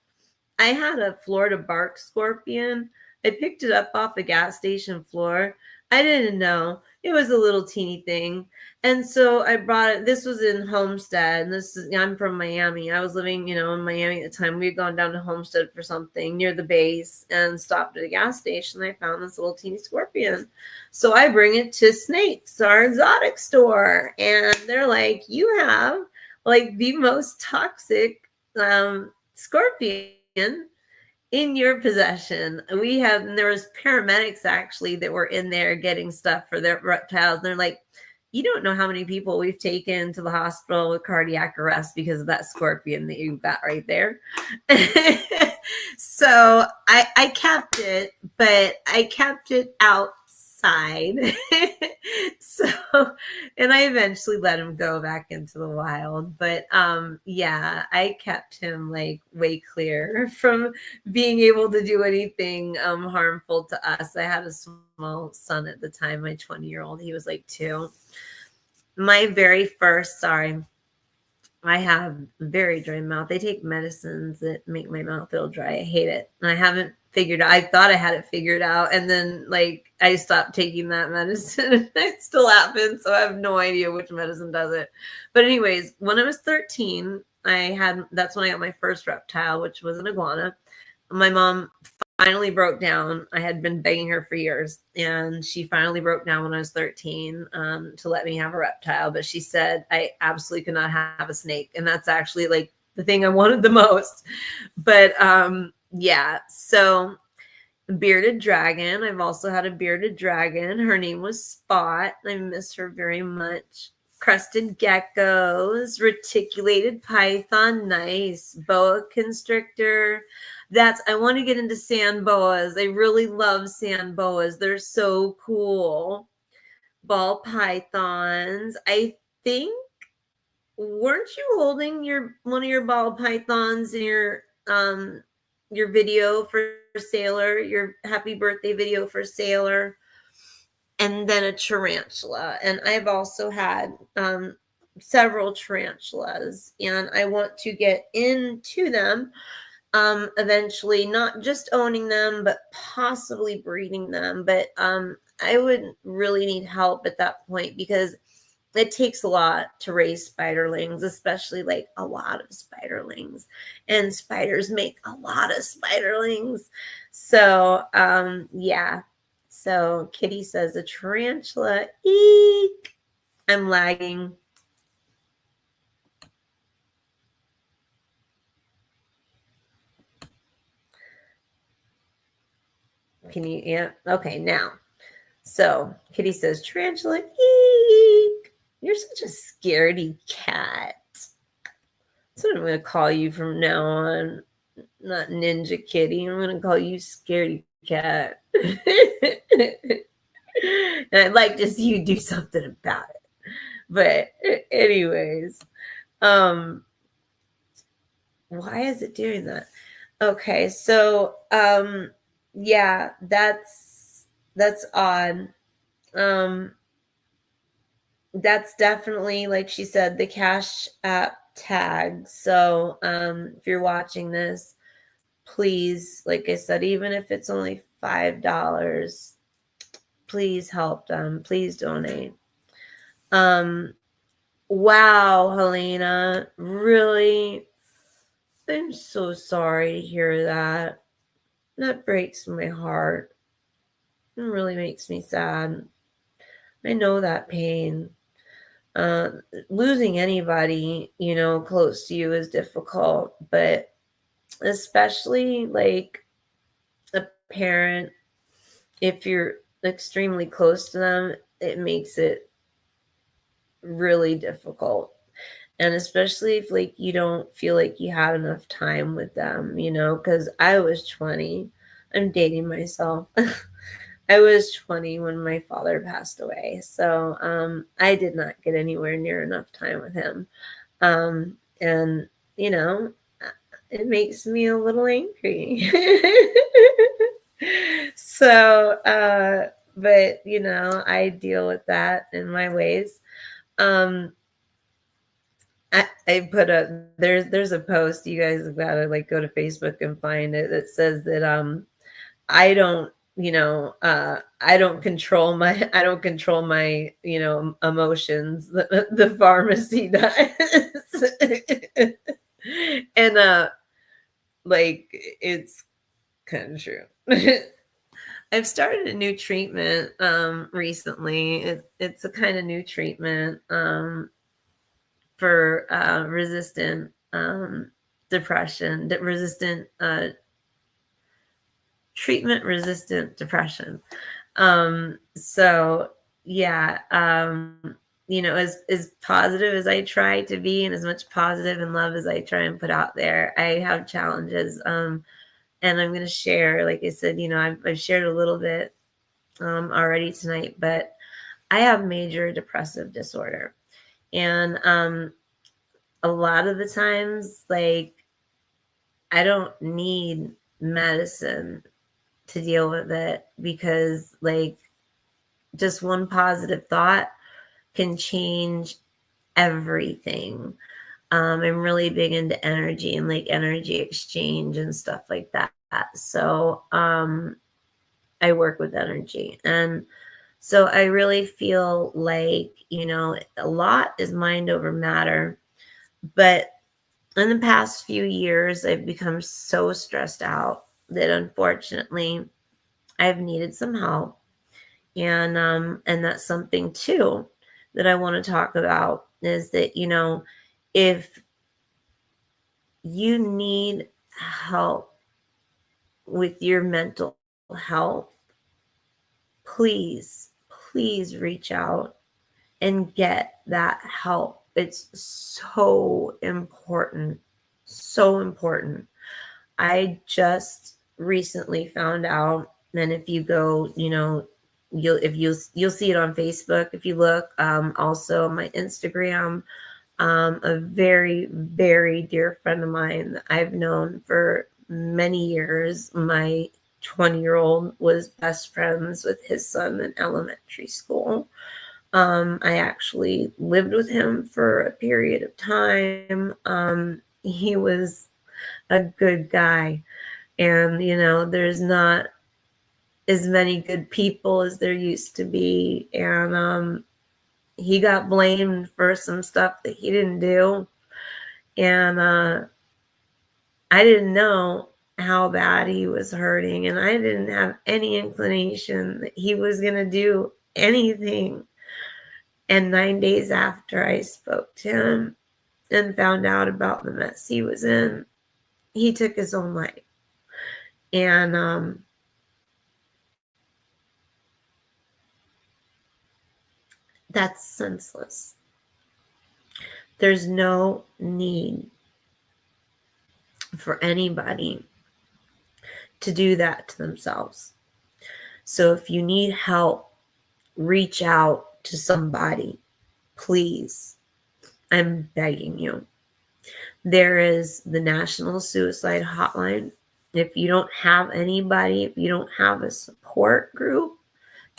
I had a Florida bark scorpion. I picked it up off a gas station floor. I didn't know. It was a little teeny thing. And so I brought it. This was in Homestead. And I'm from Miami. I was living, in Miami at the time. We had gone down to Homestead for something near the base and stopped at a gas station. I found this little teeny scorpion. So I bring it to Snakes, our exotic store. And they're like, you have like the most toxic scorpion in your possession. There was paramedics actually that were in there getting stuff for their reptiles. And they're like, you don't know how many people we've taken to the hospital with cardiac arrest because of that scorpion that you got right there. So I kept it, but I kept it outside. So, and I eventually let him go back into the wild. But yeah, I kept him like way clear from being able to do anything harmful to us. I had a small son at the time, my 20-year-old. He was like 2. My very first, I have very dry mouth. I take medicines that make my mouth feel dry. I hate it. And I haven't figured out. I thought I had it figured out. And then like I stopped taking that medicine. It still happens. So I have no idea which medicine does it. But anyways, when I was 13, that's when I got my first reptile, which was an iguana. My mom finally broke down. I had been begging her for years, and she finally broke down when I was 13 to let me have a reptile. But she said I absolutely could not have a snake, and that's actually like the thing I wanted the most. But yeah, so bearded dragon. I've also had a bearded dragon. Her name was Spot. I miss her very much. Crested geckos, reticulated python, nice. Boa constrictor. I want to get into sand boas. I really love sand boas. They're so cool. Ball pythons. I think, weren't you holding one of your ball pythons in your video for Sailor, your happy birthday video for Sailor? And then a tarantula. And I've also had several tarantulas, and I want to get into them eventually, not just owning them, but possibly breeding them. But I would really need help at that point because it takes a lot to raise spiderlings, especially like a lot of spiderlings, and spiders make a lot of spiderlings. So yeah. So Kitty says a tarantula. Eek. I'm lagging. Can you? Yeah. Okay. Now. So Kitty says tarantula. Eek. You're such a scaredy cat. That's what I'm going to call you from now on. Not Ninja Kitty. I'm going to call you scaredy cat. And I'd like to see you do something about it. But anyways, why is it doing that? Okay, so yeah, that's odd. That's definitely, like she said, the Cash App tag. So if you're watching this, please, like I said, even if it's only $5, please help them. Please donate. Wow, Helena, really? I'm so sorry to hear that. That breaks my heart. It really makes me sad. I know that pain. Losing anybody, close to you is difficult, but especially like a parent, if you're extremely close to them, it makes it really difficult. And especially if like you don't feel like you have enough time with them, because I was 20. I'm dating myself. I was 20 when my father passed away. So I did not get anywhere near enough time with him. And, it makes me a little angry. So, but you know, I deal with that in my ways. Um, I put a there's a post, you guys have got to like go to Facebook and find it, that says that I don't, you know, I don't control my, you know, emotions. The pharmacy does. And like it's kind of true. I've started a new treatment recently. It's a kind of new treatment for resistant depression, resistant treatment resistant depression. So yeah, you know, as positive as I try to be and as much positive and love as I try and put out there, I have challenges. And I'm going to share, like I said, you know, I've shared a little bit already tonight, but I have major depressive disorder. And a lot of the times, like, I don't need medicine to deal with it, because like just one positive thought can change everything. I'm really big into energy and like energy exchange and stuff like that. So I work with energy. And so I really feel like, you know, a lot is mind over matter. But in the past few years, I've become so stressed out that unfortunately I've needed some help. And that's something too that I want to talk about, is that, you know, if you need help with your mental health, please, please reach out and get that help. It's so important. So important. I just recently found out, and if you go, you know, you'll see it on Facebook if you look. Also on my Instagram, a very, very dear friend of mine that I've known for many years. My 20-year-old was best friends with his son in elementary school. I actually lived with him for a period of time. He was a good guy. And, you know, there's not as many good people as there used to be. And he got blamed for some stuff that he didn't do. And I didn't know how bad he was hurting. And I didn't have any inclination that he was going to do anything. And 9 days after I spoke to him and found out about the mess he was in, he took his own life. And that's senseless. There's no need for anybody to do that to themselves. So if you need help, reach out to somebody, please. I'm begging you. There is the National Suicide Hotline. If you don't have anybody, if you don't have a support group,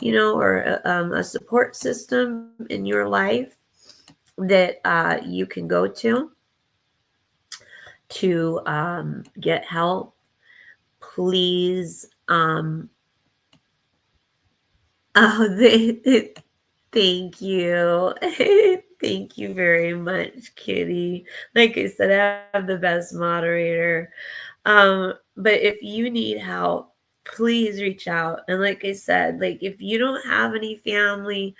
you know, or a support system in your life that you can go to get help, please. Oh, thank you. Thank you very much, Kitty. Like I said, I have the best moderator. But if you need help, please reach out. And like I said, like if you don't have any family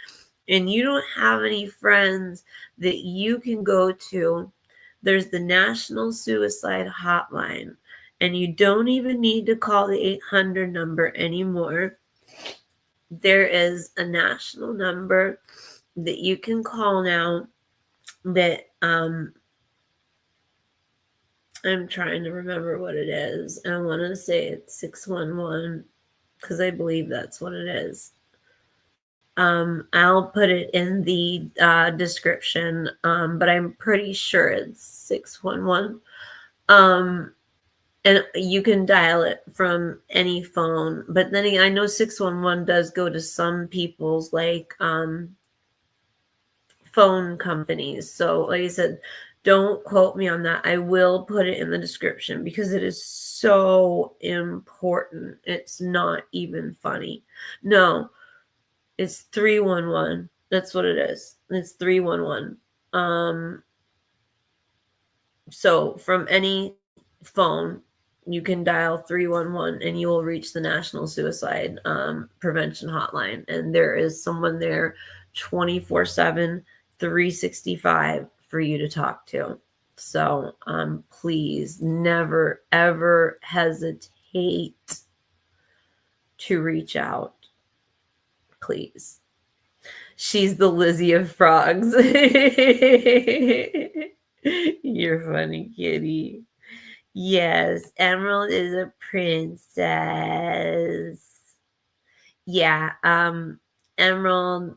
and you don't have any friends that you can go to, there's the National Suicide Hotline. And you don't even need to call the 800 number anymore. There is a national number that you can call now that I'm trying to remember what it is. I want to say it's 611 because I believe that's what it is. I'll put it in the description, but I'm pretty sure it's 611. And you can dial it from any phone. But then I know 611 does go to some people's like phone companies. So like I said, don't quote me on that. I will put it in the description because it is so important. It's not even funny. No, it's 311. That's what it is. It's 311. So from any phone, you can dial 311 and you will reach the National Suicide Prevention Hotline. And there is someone there 24/7, 365 for you to talk to. So please never, ever hesitate to reach out. Please. She's the Lizzie of frogs. You're funny, kitty. Yes, Emerald is a princess. Yeah, Emerald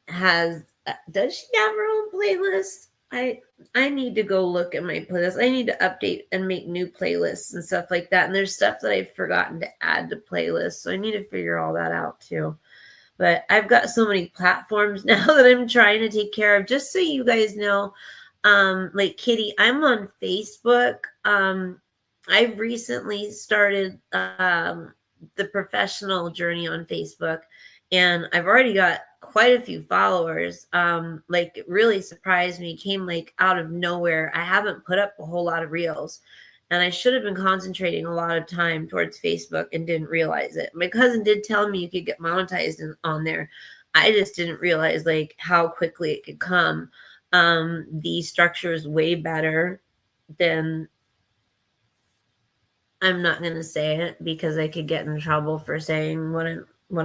has does she have her own playlist? I need to go look at my playlist. I need to update and make new playlists and stuff like that. And there's stuff that I've forgotten to add to playlists, so I need to figure all that out too. But I've got so many platforms now that I'm trying to take care of. Just so you guys know, like Kitty, I'm on Facebook. I've recently started the professional journey on Facebook, and I've already got quite a few followers. Like it really surprised me. It came like out of nowhere. I haven't put up a whole lot of reels, and I should have been concentrating a lot of time towards Facebook and didn't realize it. My cousin did tell me you could get monetized on there. I just didn't realize like how quickly it could come. The structure is way better than, I'm not going to say it because I could get in trouble for saying what I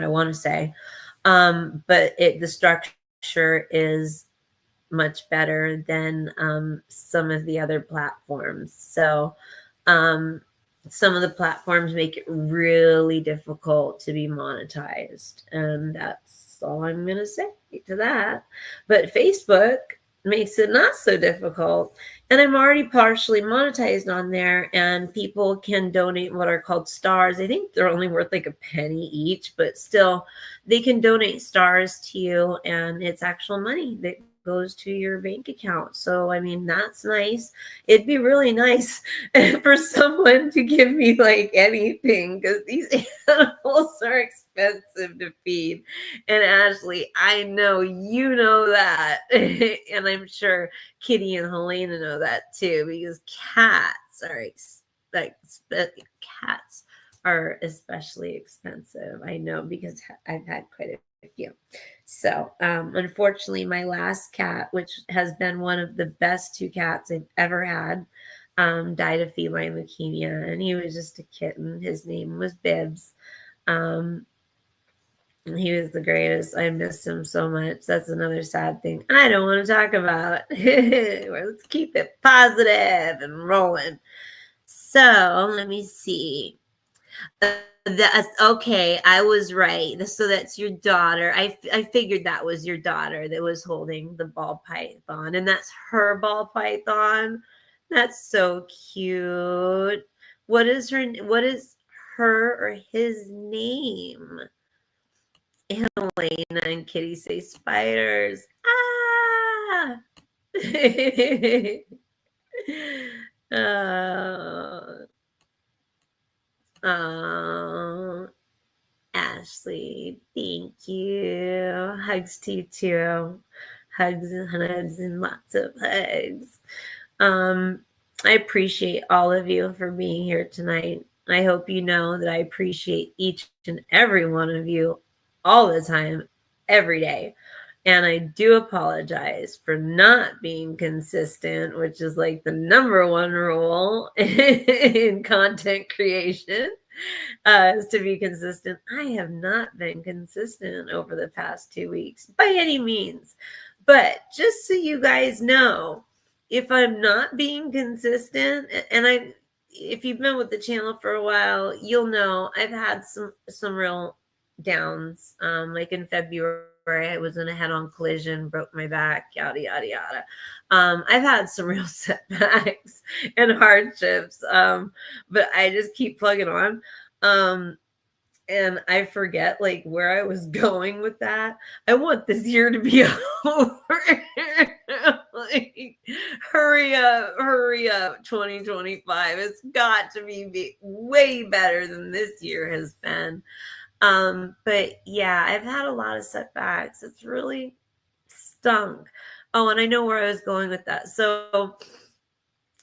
want to say. But the structure is much better than some of the other platforms. So some of the platforms make it really difficult to be monetized. And that's all I'm going to say to that. But Facebook makes it not so difficult. And I'm already partially monetized on there, and people can donate what are called stars. I think they're only worth like a penny each, but still they can donate stars to you, and it's actual money that goes to your bank account. So, I mean, that's nice. It'd be really nice for someone to give me like anything because these animals are expensive to feed. And Ashley, I know you know that. And I'm sure Kitty and Helena know that too, because cats are especially expensive. I know because I've had quite a few. So unfortunately, my last cat, which has been one of the best two cats I've ever had, died of feline leukemia, and he was just a kitten. His name was Bibbs. He was the greatest. I miss him so much. That's another sad thing I don't want to talk about. Let's keep it positive and rolling. So let me see. That's okay. I was right. So that's your daughter. I figured that was your daughter that was holding the ball python, and that's her ball python. That's so cute. What is her or his name? Elena and Kitty say spiders. Ah! Oh, Ashley, thank you. Hugs to you too. Hugs and lots of hugs. I appreciate all of you for being here tonight. I hope you know that I appreciate each and every one of you all the time, every day. And I do apologize for not being consistent, which is like the number one rule in content creation, is to be consistent. I have not been consistent over the past 2 weeks by any means. But just so you guys know, if I'm not being consistent, and if you've been with the channel for a while, you'll know I've had some real downs. Like in February, I was in a head-on collision, broke my back, yada, yada, yada. I've had some real setbacks and hardships, but I just keep plugging on. And I forget like where I was going with that. I want this year to be over. Like, hurry up, 2025. It's got to be way better than this year has been. But yeah, I've had a lot of setbacks. It's really stunk. Oh, and I know where I was going with that. So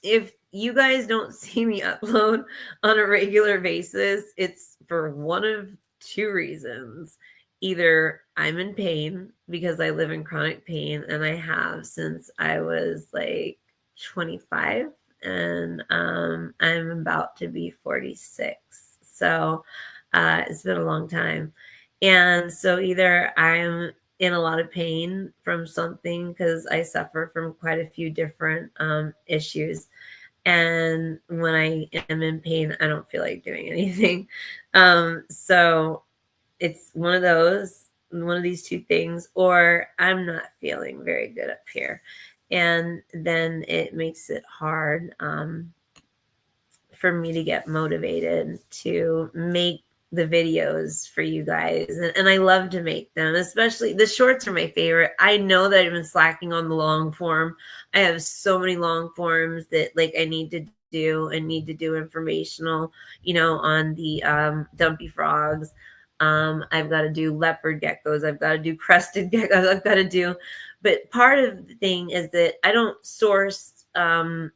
if you guys don't see me upload on a regular basis, it's for one of two reasons. Either I'm in pain because I live in chronic pain, and I have since I was like 25, and I'm about to be 46. So it's been a long time. And so either I'm in a lot of pain from something, because I suffer from quite a few different issues. And when I am in pain, I don't feel like doing anything. So it's one of these two things, or I'm not feeling very good up here. And then it makes it hard for me to get motivated to make the videos for you guys. And I love to make them, especially the shorts are my favorite. I know that I've been slacking on the long form. I have so many long forms that like I need to do informational, on the dumpy frogs. I've got to do leopard geckos. I've got to do crested geckos. But part of the thing is that I don't source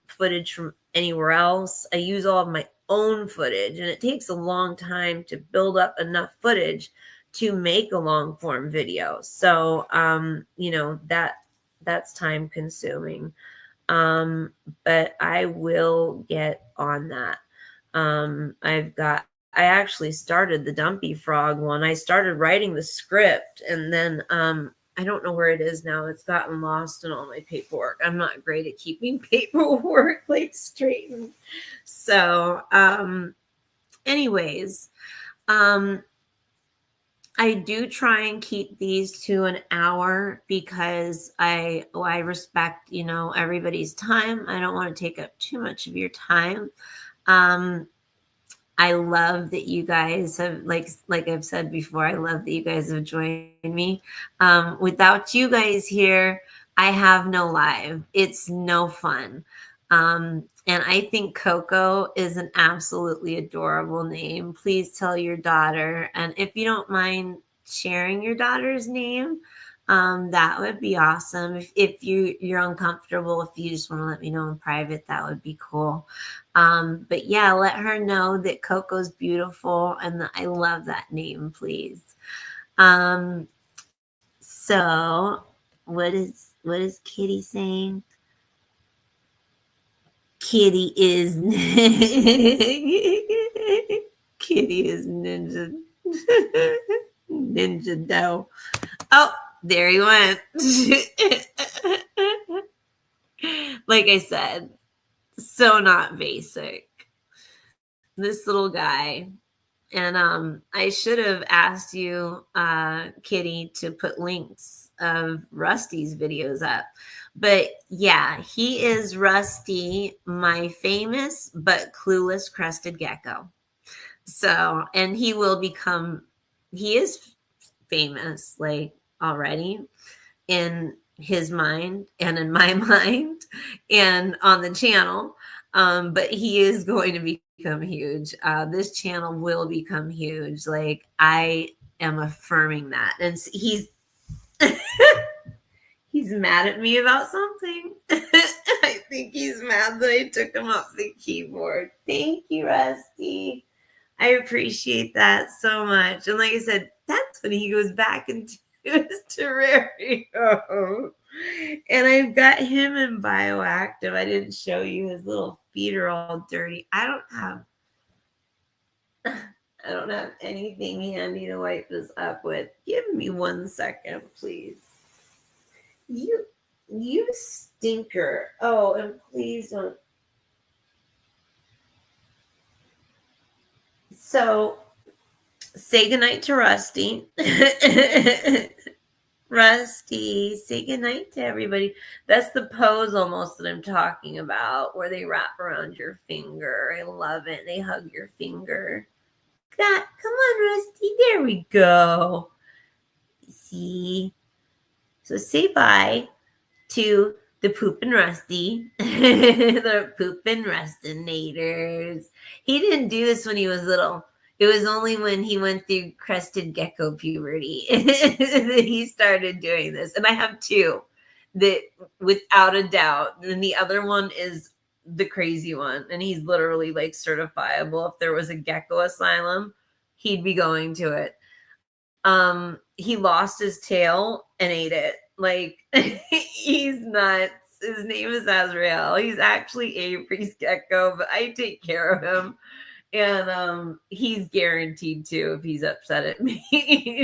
footage from anywhere else. I use all of my own footage, and it takes a long time to build up enough footage to make a long form video. So, that's time consuming. But I will get on that. I actually started the Dumpy Frog one. I started writing the script, and then I don't know where it is now. It's gotten lost in all my paperwork. I'm not great at keeping paperwork like straightened. So, anyways, I do try and keep these to an hour because I respect, everybody's time. I don't want to take up too much of your time. I love that you guys have, like I've said before, I love that you guys have joined me. Without you guys here, I have no live. It's no fun. And I think Coco is an absolutely adorable name. Please tell your daughter. And if you don't mind sharing your daughter's name, that would be awesome. If you're uncomfortable, if you just want to let me know in private, that would be cool. But yeah, let her know that Coco's beautiful and that I love that name, please. So what is Kitty saying? Kitty is Kitty is ninja ninja dough. Oh, there he went. Like I said, so not basic. This little guy. And I should have asked you, Kitty, to put links of Rusty's videos up. But yeah, he is Rusty, my famous but clueless crested gecko. So, and he is famous, like, already in his mind and in my mind and on the channel. But he is going to become huge. This channel will become huge. Like, I am affirming that. And he's he's mad at me about something. I think he's mad that I took him off the keyboard. Thank you, Rusty. I appreciate that so much. And like I said, that's when he goes back into his terrarium. And I've got him in Bioactive. I didn't show you. His little feet are all dirty. I don't have anything handy to wipe this up with. Give me 1 second, please. You stinker. Oh, and please don't. So say goodnight to Rusty. Rusty, say goodnight to everybody. That's the pose almost that I'm talking about, where they wrap around your finger. I love it. They hug your finger. That, come on, Rusty. There we go. See? So say bye to the Poopin' Rusty, the Poopin' Rustinators. He didn't do this when he was little. It was only when he went through crested gecko puberty that he started doing this. And I have two that, without a doubt, and the other one is the crazy one. And he's literally like certifiable. If there was a gecko asylum, he'd be going to it. He lost his tail and ate it. Like, he's nuts. His name is Azrael. He's actually Avery's gecko, but I take care of him. And he's guaranteed to, if he's upset at me,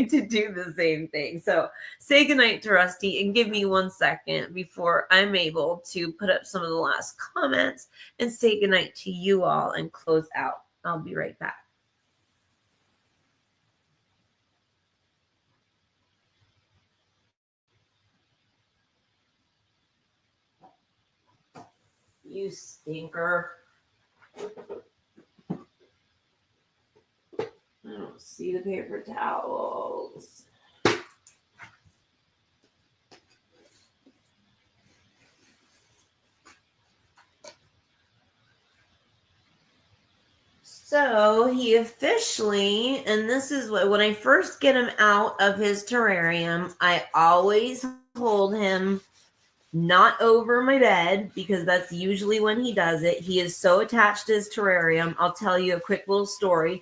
to do the same thing. So say goodnight to Rusty and give me 1 second before I'm able to put up some of the last comments and say goodnight to you all and close out. I'll be right back. You stinker. I don't see the paper towels. So he officially, and this is what, when I first get him out of his terrarium, I always hold him not over my bed, because that's usually when he does it. He is so attached to his terrarium. I'll tell you a quick little story.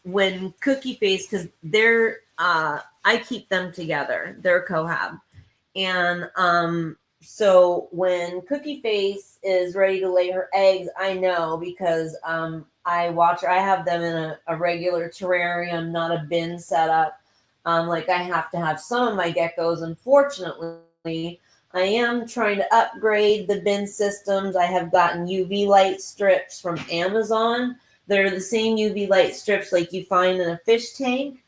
When Cookie Face, because they're I keep them together, they're cohab, and so when Cookie Face is ready to lay her eggs, I know, because I watch her. I have them in a regular terrarium, not a bin setup. Like I have to have some of my geckos. Unfortunately, I am trying to upgrade the bin systems. I have gotten UV light strips from Amazon. They're the same UV light strips like you find in a fish tank.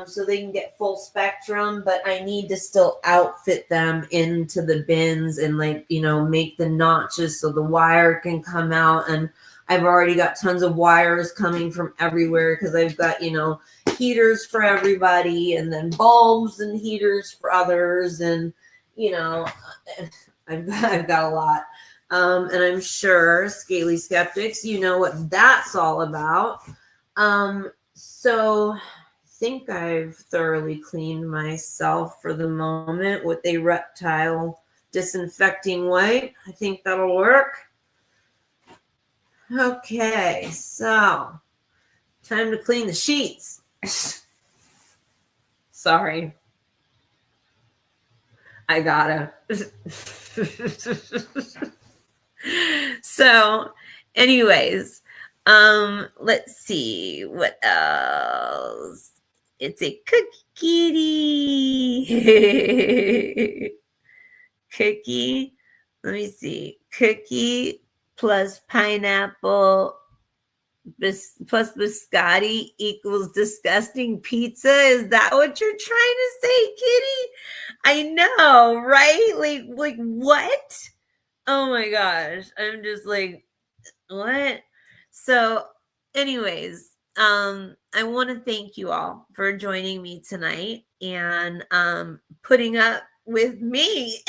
So they can get full spectrum, but I need to still outfit them into the bins and, like, you know, make the notches so the wire can come out. And I've already got tons of wires coming from everywhere, because I've got, you know, heaters for everybody, and then bulbs and heaters for others. And, you know, I've got a lot. And I'm sure, Scaly Skeptics, you know what that's all about. So I think I've thoroughly cleaned myself for the moment with a reptile disinfecting wipe. I think that'll work. Okay, so time to clean the sheets. Sorry. I gotta. So, anyways, let's see what else. It's a cookie kitty. Cookie. Let me see. Cookie plus pineapple plus biscotti equals disgusting pizza. Is that what you're trying to say, kitty? I know, right? Like what? Oh my gosh. I'm just like, what? So, anyways, I want to thank you all for joining me tonight and putting up with me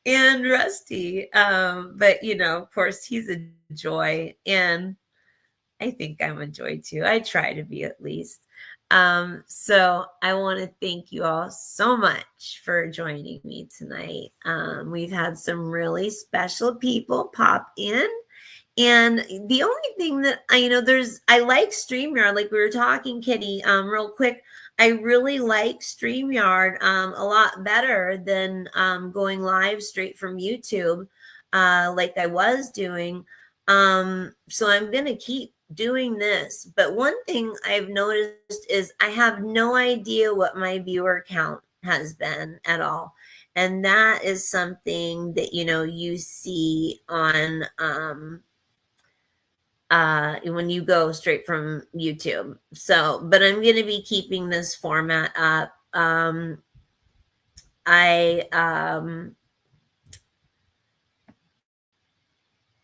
and Rusty. But you know, of course, he's a joy, and I think I'm a joy too. I try to be, at least. So I want to thank you all so much for joining me tonight. We've had some really special people pop in. And the only thing that I like StreamYard, like we were talking, Kitty, real quick. I really like StreamYard a lot better than going live straight from YouTube, like I was doing. So I'm going to keep doing this. But one thing I've noticed is I have no idea what my viewer count has been at all. And that is something that, you see on when you go straight from YouTube. So, but I'm going to be keeping this format up.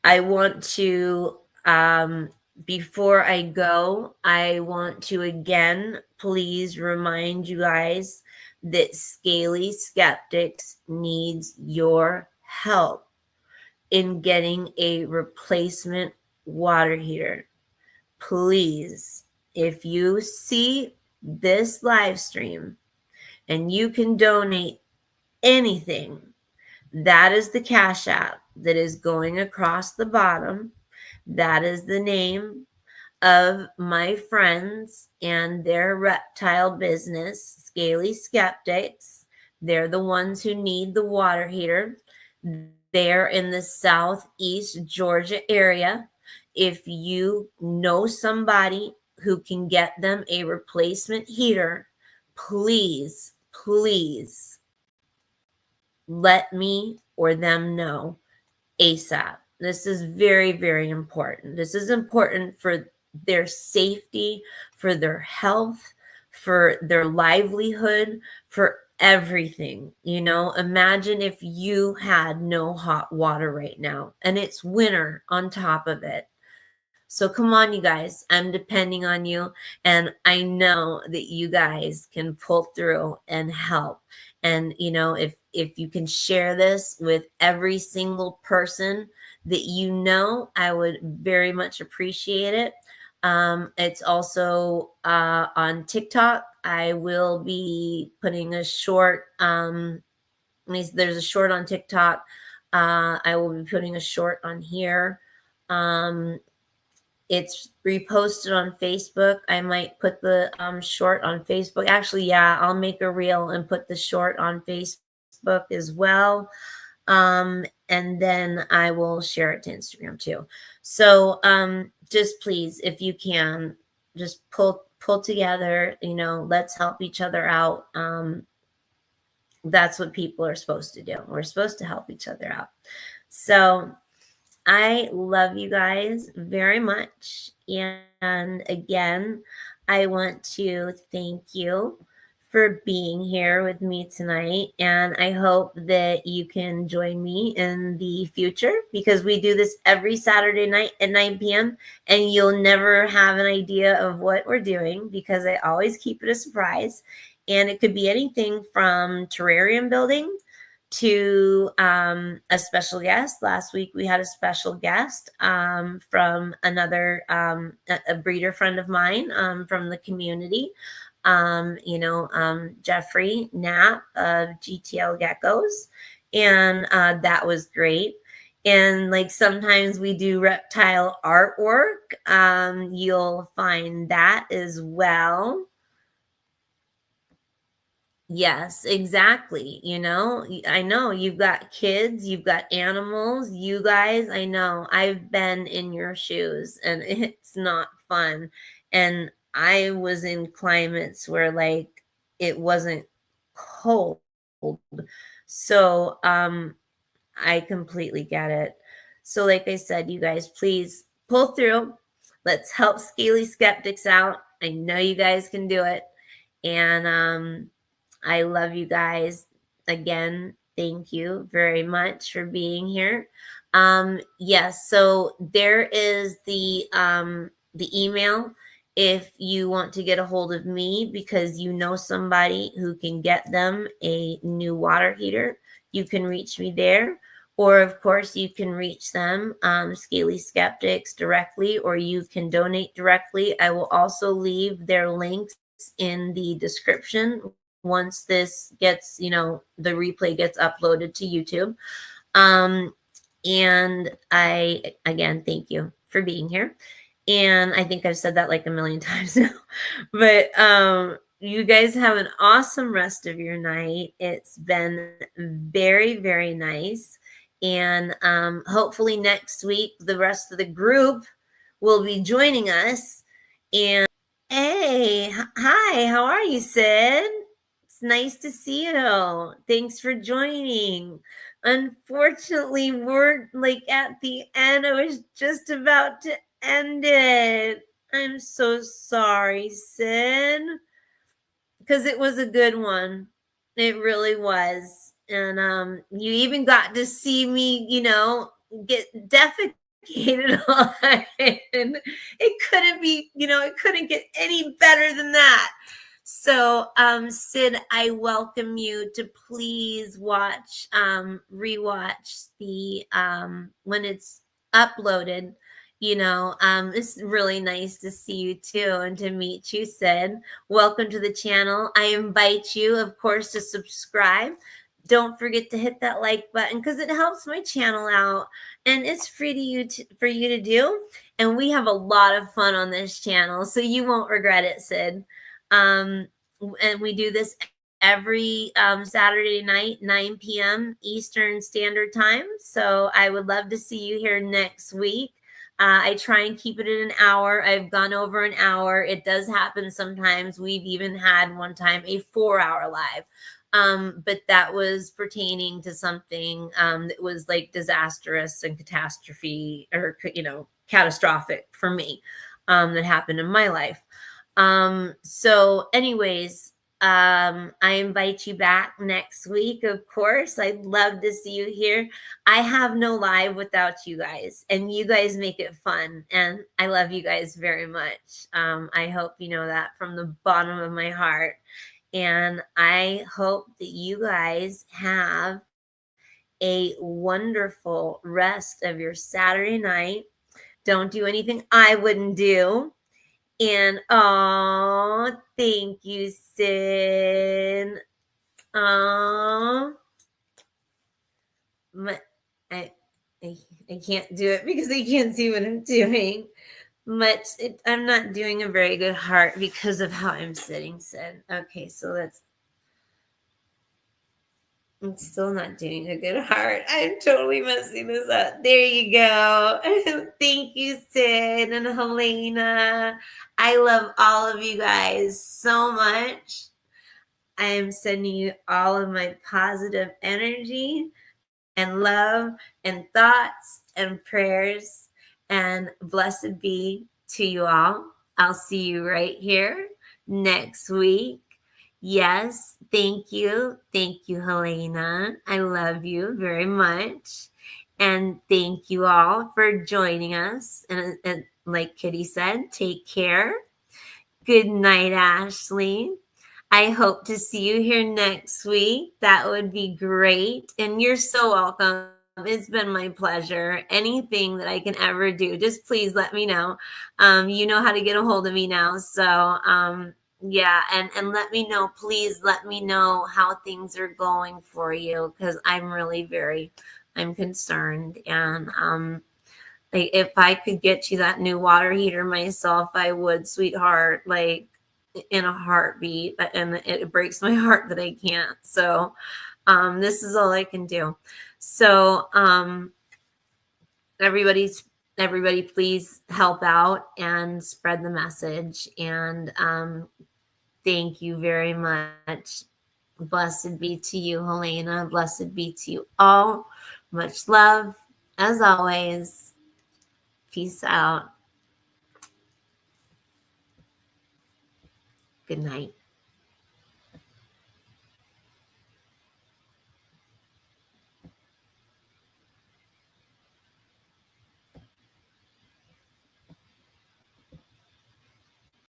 I want to, before I go, I want to again, please remind you guys that Scaly Skeptics needs your help in getting a replacement water heater. Please, if you see this live stream and you can donate anything, that is the Cash App that is going across the bottom. That is the name of my friends and their reptile business, Scaly Skeptics. They're the ones who need the water heater. They're in the Southeast Georgia area. If you know somebody who can get them a replacement heater, please, please let me or them know ASAP. This is very, very important. This is important for their safety, for their health, for their livelihood, for everything. You know, imagine if you had no hot water right now and it's winter on top of it. So come on, you guys. I'm depending on you. And I know that you guys can pull through and help. And, you know, if you can share this with every single person that you know, I would very much appreciate it. It's also on TikTok. I will be putting a short, there's a short on TikTok. I will be putting a short on here. It's reposted on Facebook. I might put the short on Facebook. Actually, yeah, I'll make a reel and put the short on Facebook as well. And then I will share it to Instagram too. So just please, if you can, just pull together, you know, let's help each other out. That's what people are supposed to do. We're supposed to help each other out. So I love you guys very much. And again, I want to thank you for being here with me tonight. And I hope that you can join me in the future, because we do this every Saturday night at 9 p.m. And you'll never have an idea of what we're doing, because I always keep it a surprise. And it could be anything from terrarium building to a special guest. Last week we had a special guest from another a breeder friend of mine from the community, Jeffrey Knapp of GTL Geckos, and that was great. And like sometimes we do reptile artwork. You'll find that as well. Yes, exactly. You know, I know you've got kids, you've got animals, you guys, I know I've been in your shoes and it's not fun. And I was in climates where like it wasn't cold. So, I completely get it. So like I said, you guys, please pull through. Let's help Scaly Skeptics out. I know you guys can do it. And I love you guys. Again, thank you very much for being here. Yes, so there is the email if you want to get a hold of me because you know somebody who can get them a new water heater. You can reach me there. Or, of course, you can reach them, Scaly Skeptics, directly, or you can donate directly. I will also leave their links in the description once this gets, the replay gets uploaded to YouTube. And I, again, thank you for being here. And I think I've said that like a million times now. But you guys have an awesome rest of your night. It's been very, very nice. And hopefully next week, the rest of the group will be joining us. And hey, hi, how are you, Sid? It's nice to see you. Thanks for joining. Unfortunately, we're like at the end. I was just about to end it. I'm so sorry, Sid. Because it was a good one. It really was. And you even got to see me, get defecated on. And it couldn't be, it couldn't get any better than that. So, Sid, I welcome you to please rewatch the when it's uploaded. It's really nice to see you too and to meet you, Sid. Welcome to the channel. I invite you, of course, to subscribe. Don't forget to hit that like button because it helps my channel out and it's free for you to do. And we have a lot of fun on this channel, so you won't regret it, Sid. And we do this every Saturday night, 9 p.m. Eastern Standard Time. So I would love to see you here next week. I try and keep it at an hour. I've gone over an hour. It does happen sometimes. We've even had one time a 4-hour live. But that was pertaining to something that was like disastrous and catastrophe or, catastrophic for me that happened in my life. So anyways, I invite you back next week, of course. I'd love to see you here. I have no live without you guys, and you guys make it fun, and I love you guys very much. I hope you know that from the bottom of my heart, and I hope that you guys have a wonderful rest of your Saturday night. Don't do anything I wouldn't do. And thank you, Sid. I can't do it because I can't see what I'm doing. I'm not doing a very good heart because of how I'm sitting, Sid. Okay, so I'm still not doing a good heart. I'm totally messing this up. There you go. Thank you, Sid and Helena. I love all of you guys so much. I am sending you all of my positive energy and love and thoughts and prayers. And blessed be to you all. I'll see you right here next week. Yes, thank you. Thank you, Helena. I love you very much. And thank you all for joining us. And like Kitty said, take care. Good night, Ashley. I hope to see you here next week. That would be great. And you're so welcome. It's been my pleasure. Anything that I can ever do, just please let me know. You know how to get a hold of me now. So, yeah, and let me know. Please let me know how things are going for you because I'm concerned. And like if I could get you that new water heater myself, I would, sweetheart. Like in a heartbeat, and it breaks my heart that I can't. So this is all I can do. So everybody please help out and spread the message. And thank you very much. Blessed be to you, Helena. Blessed be to you all. Much love as always. Peace out. Good night.